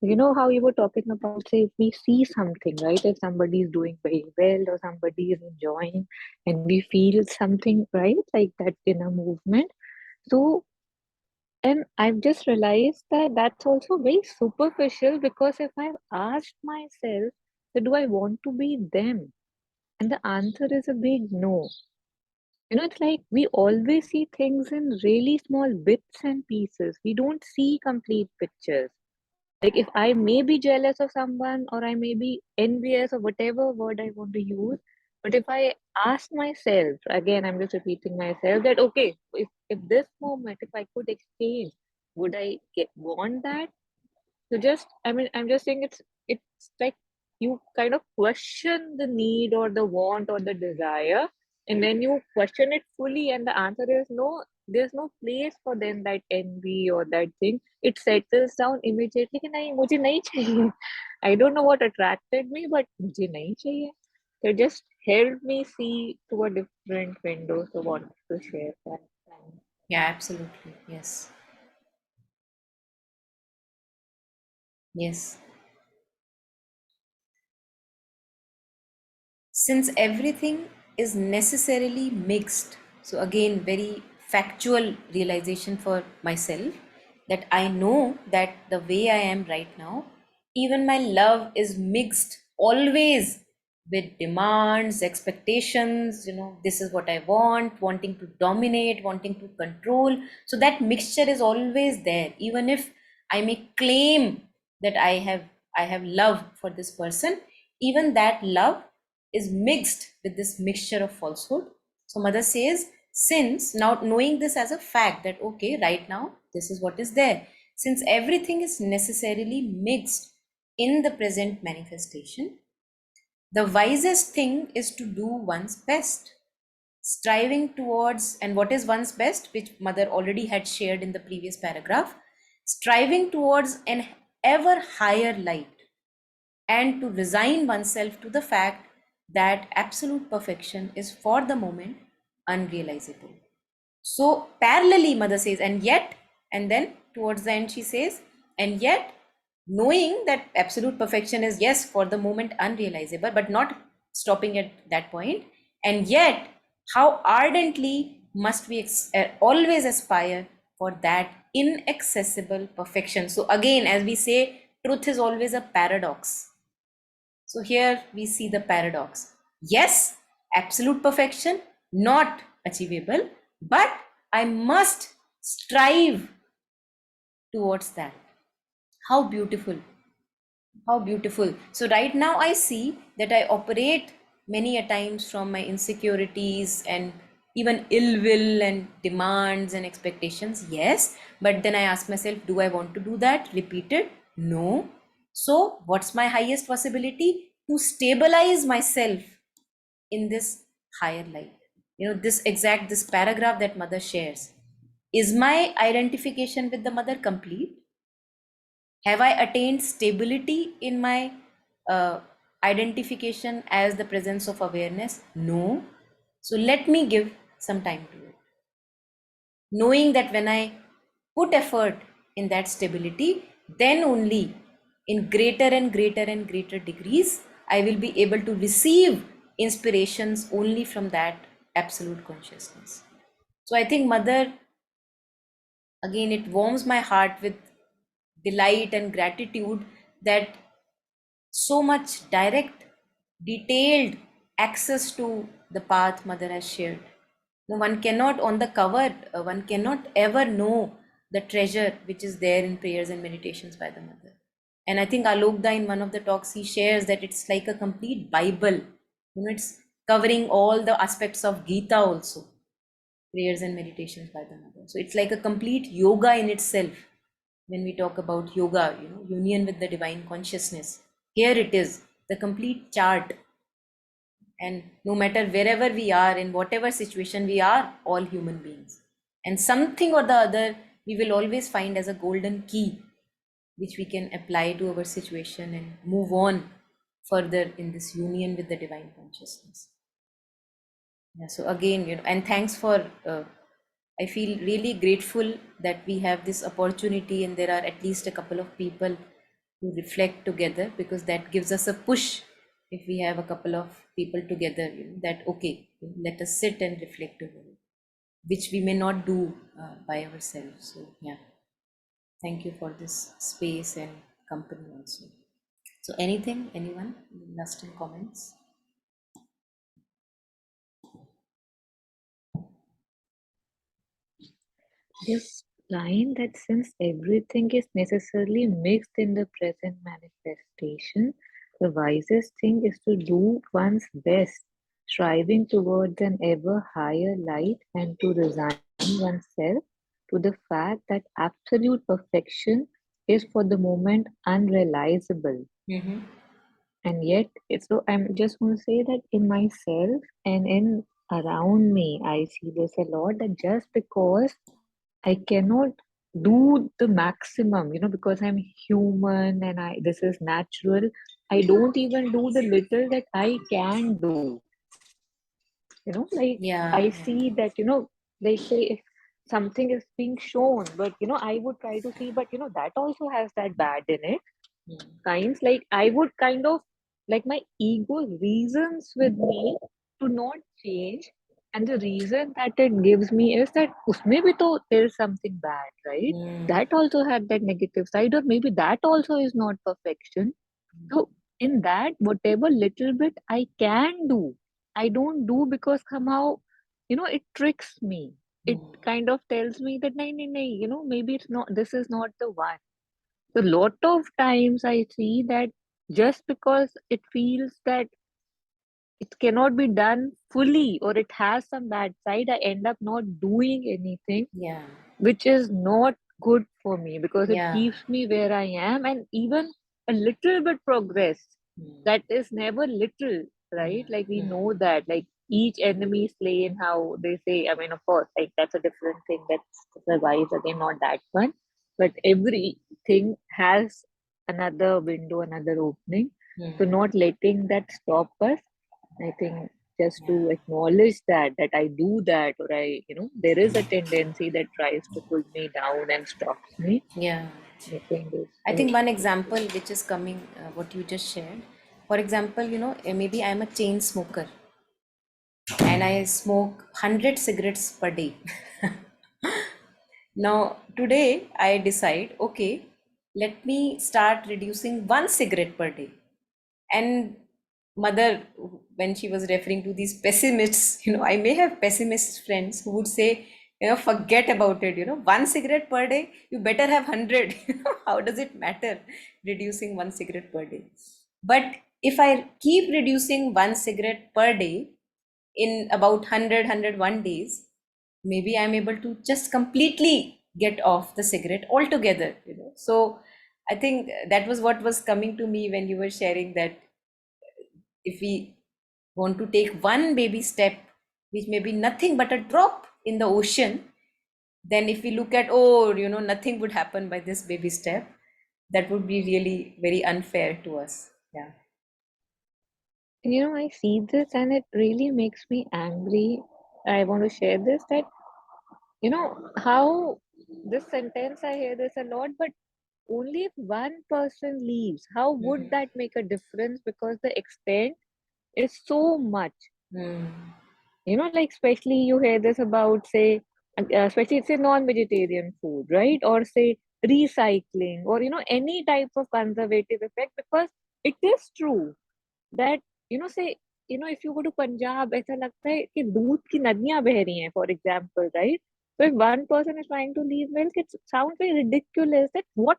You know how you were talking about, say, if we see something, right? If somebody is doing very well or somebody is enjoying and we feel something, right? Like that in a movement. So, and I've just realized that that's also very superficial, because if I've asked myself, that do I want to be them? And the answer is a big no. It's like we always see things in really small bits and pieces. We don't see complete pictures. Like if I may be jealous of someone or I may be envious or whatever word I want to use, but if I ask myself, again, I'm just repeating myself that okay, if this moment, if I could exchange, would I want that? So just, I mean, I'm just saying it's like you kind of question the need or the want or the desire, and then you question it fully, and the answer is no. There's no place for then that envy or that thing. It settles down immediately. कि नहीं मुझे नहीं चाहिए. I don't know what attracted me, but मुझे नहीं चाहिए. So it just helped me see to a different window. So wanted to share that. Yeah, absolutely. Yes. Yes. since everything is necessarily mixed. So, again, very factual realization for myself, that I know that the way I am right now, even my love is mixed always with demands, expectations, this is what I want, wanting to dominate, wanting to control. So, that mixture is always there, even if I may claim that I have love for this person, even that love is mixed with this mixture of falsehood. So mother says, since now knowing this as a fact that okay, right now this is what is there, since everything is necessarily mixed in the present manifestation, the wisest thing is to do one's best, striving towards, and what is one's best, which mother already had shared in the previous paragraph, striving towards an ever higher light, and to resign oneself to the fact that absolute perfection is for the moment unrealizable. So, parallelly, mother says, and yet, and then towards the end, she says, and yet, knowing that absolute perfection is, yes, for the moment unrealizable, but not stopping at that point, and yet, how ardently must we always aspire for that inaccessible perfection. So, again, as we say, truth is always a paradox. So here we see the paradox. Yes, absolute perfection, not achievable, but I must strive towards that. How beautiful. How beautiful. So right now I see that I operate many a times from my insecurities and even ill will and demands and expectations. Yes, but then I ask myself, do I want to do that? Repeated? No. So what's my highest possibility? To stabilize myself in this higher light. This paragraph that mother shares. Is my identification with the mother complete? Have I attained stability in my identification as the presence of awareness? No. So let me give some time to it, knowing that when I put effort in that stability, then only in greater and greater and greater degrees, I will be able to receive inspirations only from that absolute consciousness. So I think, Mother, again, it warms my heart with delight and gratitude that so much direct, detailed access to the path Mother has shared. No, one cannot, on the cover, one cannot ever know the treasure which is there in prayers and meditations by the Mother. And I think Alokda, in one of the talks, he shares that it's like a complete Bible. It's covering all the aspects of Gita also, prayers and meditations by the Mother. So it's like a complete yoga in itself. When we talk about yoga, union with the divine consciousness, here it is, the complete chart. And no matter wherever we are, in whatever situation we are, all human beings, and something or the other we will always find as a golden key which we can apply to our situation and move on further in this union with the divine consciousness. Yeah, so again, and thanks for I feel really grateful that we have this opportunity and there are at least a couple of people who reflect together, because that gives us a push. If we have a couple of people together, that okay, let us sit and reflect together, which we may not do by ourselves. So yeah, thank you for this space and company also. So anyone, last comments? This line that since everything is necessarily mixed in the present manifestation, the wisest thing is to do one's best, striving towards an ever higher light, and to resign oneself to the fact that absolute perfection is for the moment unrealizable. Mm-hmm. And yet, so I'm just going to say that in myself and in around me, I see this a lot, that just because I cannot do the maximum, because I'm human and this is natural. I don't even do the little that I can do. Like I Yeah, see that, they say if something is being shown, but I would try to see, but that also has that bad in it. yeah. Kinds like I would kind of like my ego reasons with me to not change, and the reason that it gives me is that usme bhi to there is something bad, right? That also had that negative side, or maybe that also is not perfection. So in that, whatever little bit I can do, I don't do because somehow, it tricks me. It kind of tells me that nahi, nahi, nahi, maybe it's not, this is not the one. So lot of times I see that just because it feels that it cannot be done fully or it has some bad side, I end up not doing anything, Yeah. which is not good for me because it Yeah. keeps me where I am. And even a little bit progress, that is never little, right? Like we know that, like each enemy slain, how they say, I mean, of course, like that's a different thing, that's survives again, not that one. But everything has another window, another opening. So not letting that stop us, I think just Yeah. to acknowledge that I do that, or there is a tendency that tries to pull me down and stops me. Yeah. I think is I think one example which is coming, what you just shared. For example, maybe I'm a chain smoker and I smoke 100 cigarettes per day. Now, today I decide, okay, let me start reducing one cigarette per day. And mother, when she was referring to these pessimists, I may have pessimist friends who would say, forget about it, one cigarette per day, you better have 100. How does it matter reducing one cigarette per day? But if I keep reducing one cigarette per day in about 100 days, maybe I'm able to just completely get off the cigarette altogether. So I think that was what was coming to me when you were sharing that if we want to take one baby step, which may be nothing but a drop in the ocean, then if we look at, oh, nothing would happen by this baby step, that would be really very unfair to us. Yeah. I see this and it really makes me angry. I want to share this that how this sentence, I hear this a lot, but only if one person leaves, how would that make a difference? Because the extent is so much. Mm. Like especially you hear this about, say, especially it's a non-vegetarian food, right? Or say recycling, or any type of conservative effect, because it is true that say if you go to Punjab, ऐसा लगता है कि दूध की नदियां बह रही हैं, for example, right? So if one person is trying to leave milk, it sounds very ridiculous. That what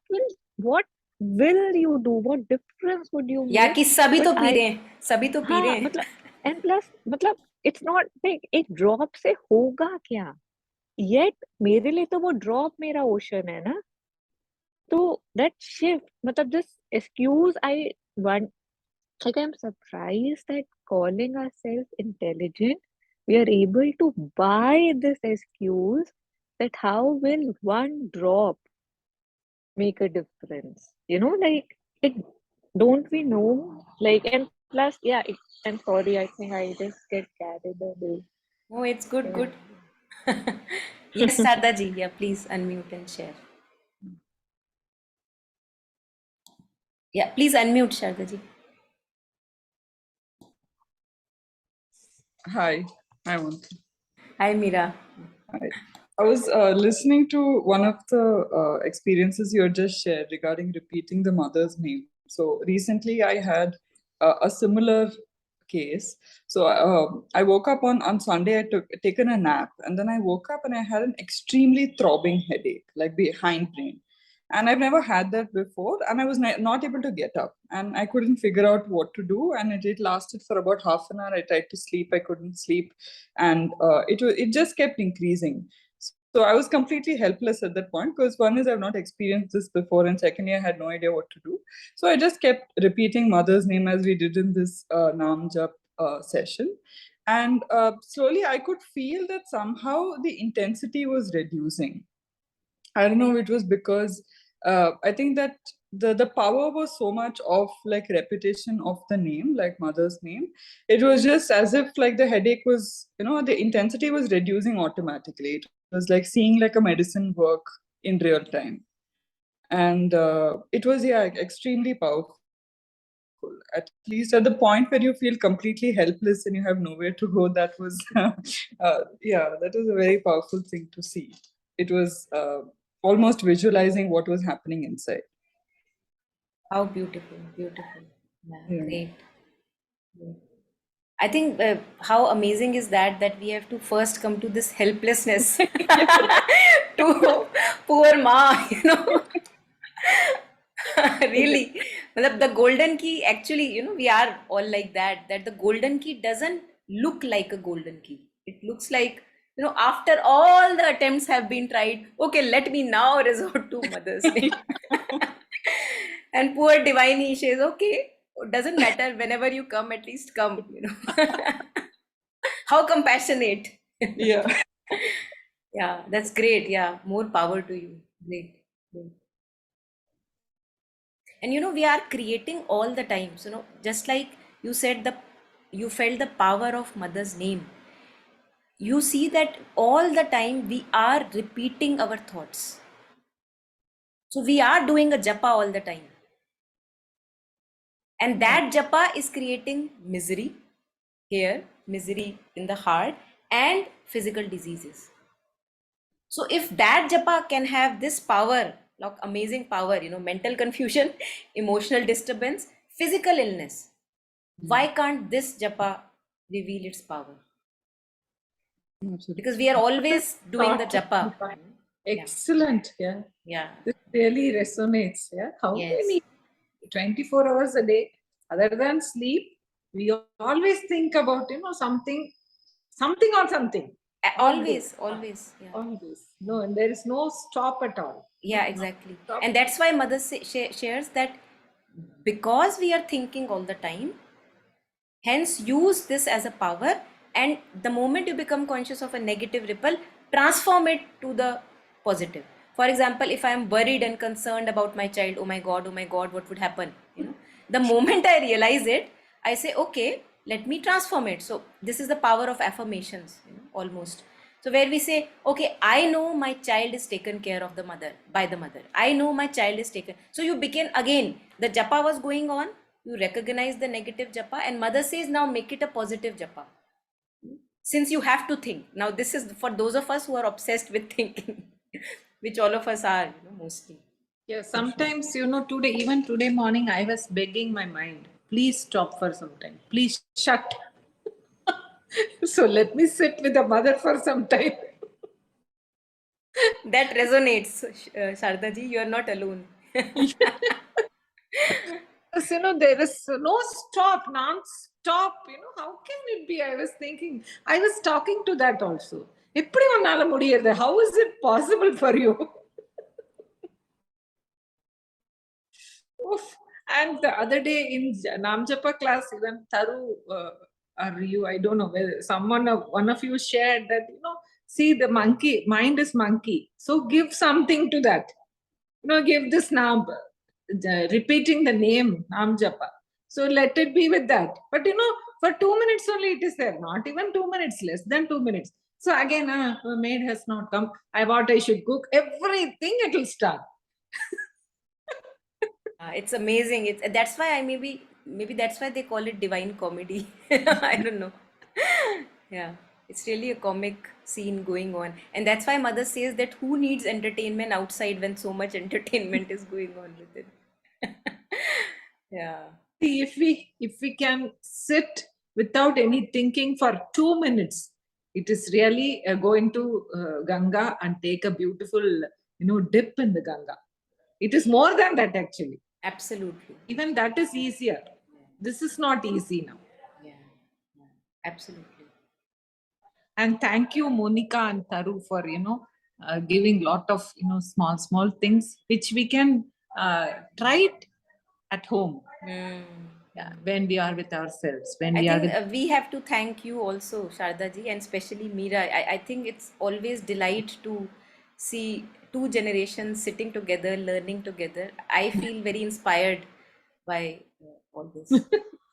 will you do? What difference would you या make? कि सभी But तो पी I रहे हैं, सभी तो पी रहे हाँ हैं. मतलब एंड प्लस मतलब इट्स नॉट लाइक एक ड्रॉप से होगा क्या, येट मेरे लिए तो वो ड्रॉप मेरा ओशन है ना. तो दैट शिफ्ट मतलब this excuse I want, like I'm surprised that calling ourselves intelligent, we are able to buy this excuse that how will one drop make a difference, like it, don't we know, like, and plus yeah it, I'm sorry, I think I just get carried away. Oh, it's good, Yeah. good. Yes, Sarda ji, yeah, please unmute and share. Yeah, please unmute, Sharda ji. Hi, I want. Hi, Mira. Hi. I was listening to one of the experiences you had just shared regarding repeating the mother's name. So recently, I had a similar case. So I woke up on Sunday. I took taken a nap, and then I woke up and I had an extremely throbbing headache, like behind brain. And I've never had that before, and I was not able to get up, and I couldn't figure out what to do. And it lasted for about half an hour. I tried to sleep, I couldn't sleep, and it just kept increasing. So I was completely helpless at that point because one is I've not experienced this before, and secondly I had no idea what to do. So I just kept repeating mother's name as we did in this Nam Jap session, and slowly I could feel that somehow the intensity was reducing. I don't know, it was because I think that the power was so much of like repetition of the name, like mother's name. It was just as if like the headache was, the intensity was reducing automatically. It was like seeing like a medicine work in real time. And it was, yeah, extremely powerful. At least at the point where you feel completely helpless and you have nowhere to go, that was, yeah, that was a very powerful thing to see. It was almost visualizing what was happening inside. How beautiful, beautiful. Yeah, Yeah. great. Great. I think how amazing is that we have to first come to this helplessness to poor Ma, you know. Really, the golden key, actually, you know, we are all like that the golden key doesn't look like a golden key. It looks like, you know, after all the attempts have been tried, okay, let me now resort to mother's name. And poor divine says, okay, doesn't matter, whenever you come, at least come, you know. How compassionate. Yeah. Yeah, that's great. Yeah, more power to you. Great, great. And you know, we are creating all the time. So, you know, just like you said, you felt the power of mother's name. You see that all the time we are repeating our thoughts. So we are doing a japa all the time. And that japa is creating misery here, misery in the heart, and physical diseases. So if that japa can have this power, like amazing power, you know, mental confusion, emotional disturbance, physical illness, why can't this japa reveal its power? Absolutely. Because we are always doing the Thought, japa. Yeah, excellent. Yeah. yeah, This really resonates. Yeah. How yes. many 24 hours a day, other than sleep, we always think about, something or something. Always. Always, always. Yeah, Always. No, and there is no stop at all. yeah, No exactly. stop. And that's why mother shares that because we are thinking all the time, hence use this as a power, and the moment you become conscious of a negative ripple, transform it to the positive. For example, if I am worried and concerned about my child, oh my god, what would happen, you know, the moment I realize it, I say, okay, let me transform it. So this is the power of affirmations, you know, almost. So where we say, okay, I know my child is taken care of by the mother, I know my child is taken. So you begin again, the japa was going on, you recognize the negative japa, and mother says, now make it a positive japa. Since you have to think, now this is for those of us who are obsessed with thinking, which all of us are, you know, mostly. Yeah, sometimes, even today morning, I was begging my mind, please stop for some time. Please shut. So let me sit with the mother for some time. That resonates, Sharda ji, you are not alone. Because, there is no stop, non-stop. How can it be? I was thinking, I was talking to that also. எப்படி உன்னால முடியுது? How is it possible for you? Oof. And the other day in Namjapa class, even Taru or you, I don't know, whether one of you shared that, see, the monkey, mind is monkey. So give something to that. Give this Nam, repeating the name Namjapa. So let it be with that. But for 2 minutes only it is there. Not even 2 minutes, less than 2 minutes. So again, maid has not come. I should cook. Everything it will start. It's amazing. That's why maybe that's why they call it divine comedy. I don't know. Yeah, it's really a comic scene going on, and that's why mother says that who needs entertainment outside when so much entertainment is going on with it. Yeah. See, if we can sit without any thinking for 2 minutes, it is really going to Ganga and take a beautiful dip in the Ganga. It is more than that, actually. Absolutely. Even that is easier. This is not easy now. Yeah. Yeah. Absolutely. And thank you, Monica and Taru, for giving lot of small things which we can try it at home. Mm. Yeah, when we are with ourselves, when I we are think with we have to thank you also, Sharda ji, and especially Meera. I think it's always delight to see two generations sitting together, learning together. I feel very inspired by all this.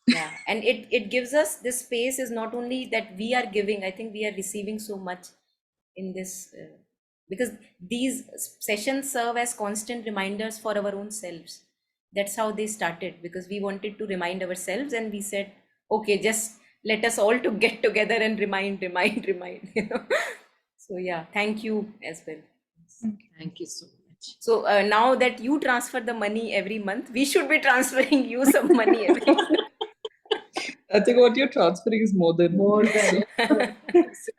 Yeah, and it gives us this space is not only that we are giving, I think we are receiving so much in this because these sessions serve as constant reminders for our own selves. That's how they started, because we wanted to remind ourselves, and we said, okay, just let us all to get together and remind, remind, you know. So yeah, thank you as well. Thank you so much. So now that you transfer the money every month, we should be transferring you some money every month. I think what you're transferring is more than More money. than So, it's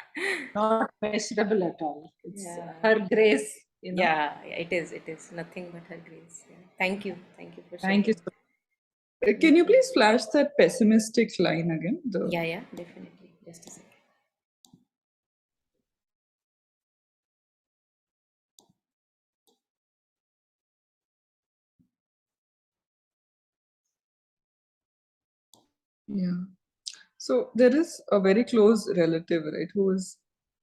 not measurable at all. It's Yeah. her grace, you know. Yeah, it is nothing but her grace. Yeah. Thank you for Thank you sharing. so can you please flash that pessimistic line again? Yeah, definitely. Just a second. Yeah. So there is a very close relative, right, who is,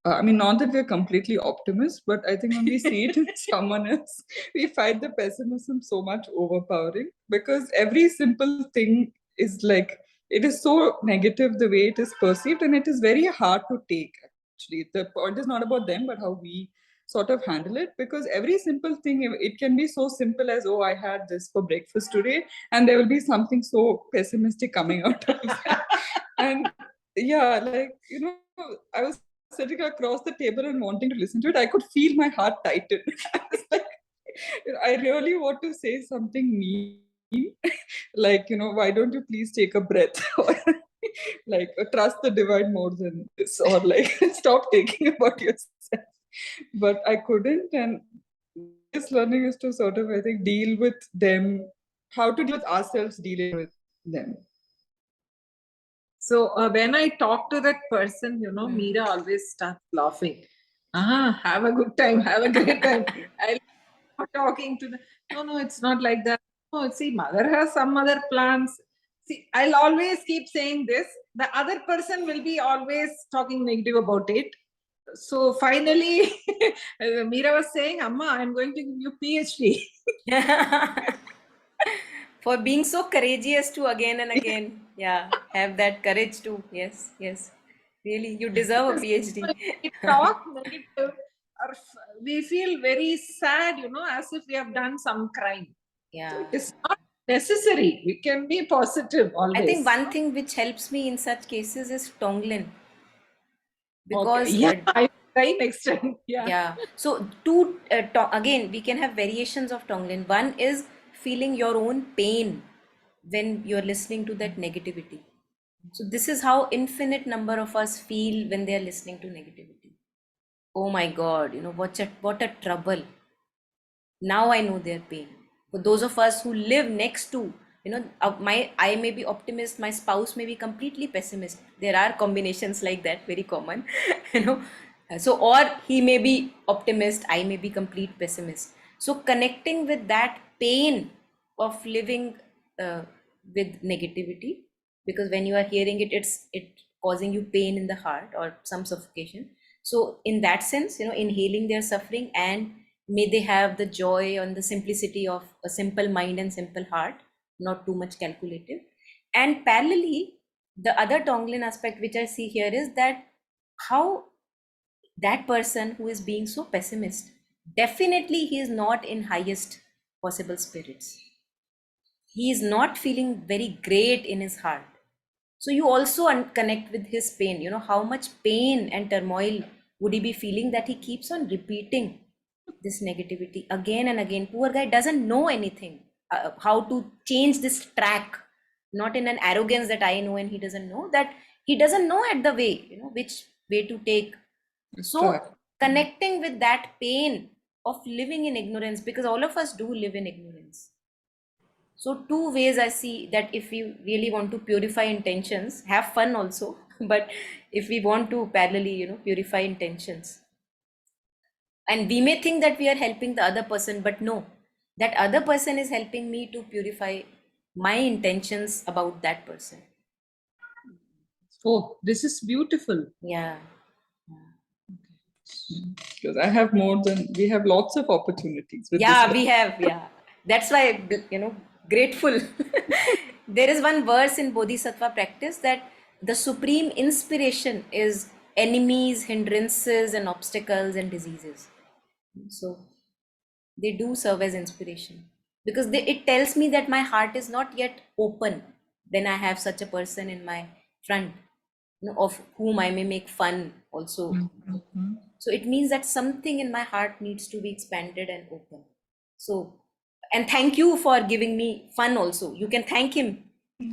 I mean, not that we're completely optimists, but I think when we see it in someone else, we find the pessimism so much overpowering, because every simple thing is like, it is so negative the way it is perceived, and it is very hard to take, actually. The point is not about them, but how we sort of handle it, because every simple thing, it can be so simple as, oh, I had this for breakfast today, and there will be something so pessimistic coming out of that. And yeah, like, I was sitting across the table and wanting to listen to it. I could feel my heart tighten. I was like, I really want to say something mean, like, why don't you please take a breath? Or like, trust the divine more than this, or like, stop taking about yourself. But I couldn't. And this learning is to sort of, I think, deal with them, how to deal with ourselves dealing with them. So when I talk to that person, you know, Meera always starts laughing. Have a good time, have a great time. I love talking to them. No, it's not like that. No, see, mother has some other plans. See, I'll always keep saying this. The other person will be always talking negative about it. So finally, Meera was saying, Amma, I'm going to give you PhD. For being so courageous to again and again, yeah, have that courage to, yes, really, you deserve a PhD. We talk negative, or we feel very sad, you know, as if we have done some crime. So Yeah, it is not necessary. We can be positive I think always. one thing which helps me in such cases is Tonglen, Okay. because Yeah, I will try next time. Yeah. yeah, so again, we can have variations of Tonglen. One is feeling your own pain when you're listening to that negativity. So this is how infinite number of us feel when they are listening to negativity. Oh my God, what a trouble. Now I know their pain. For those of us who live next to, my I may be optimist, my spouse may be completely pessimist. There are combinations like that, very common, you know. So, or he may be optimist, I may be complete pessimist. So, connecting with that pain of living with negativity, because when you are hearing it, it causing you pain in the heart or some suffocation. So, in that sense, inhaling their suffering, and may they have the joy and the simplicity of a simple mind and simple heart, not too much calculative. And parallelly, the other Tonglen aspect which I see here is that how that person who is being so pessimist, definitely he is not in highest possible spirits. He is not feeling very great in his heart. So you also connect with his pain. How much pain and turmoil would he be feeling that he keeps on repeating this negativity again and again? Poor guy doesn't know anything, how to change this track. Not in an arrogance that I know and he doesn't know, that he doesn't know at the way, which way to take. So Distract. connecting with that pain of living in ignorance, because all of us do live in ignorance. So two ways I see that if we really want to purify intentions, have fun also, but if we want to parallelly, purify intentions, and we may think that we are helping the other person, but no, that other person is helping me to purify my intentions about that person. Oh, this is beautiful. Yeah. Because we have lots of opportunities with this. Yeah, we have. Yeah. That's why, grateful. There is one verse in Bodhisattva practice that the supreme inspiration is enemies, hindrances, and obstacles and diseases. So they do serve as inspiration. because it tells me that my heart is not yet open. Then I have such a person in my front, of whom I may make fun also. So it means that something in my heart needs to be expanded and open. So, and thank you for giving me fun also. You can thank him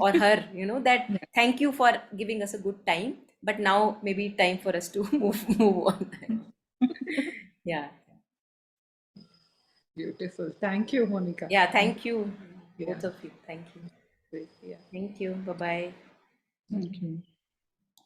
or her, that thank you for giving us a good time. But now maybe time for us to move on. Yeah. Beautiful. Thank you, Monica. Yeah, thank you, Yeah. both of you. Thank you. Great. Yeah. Thank you. Bye-bye. Thank you.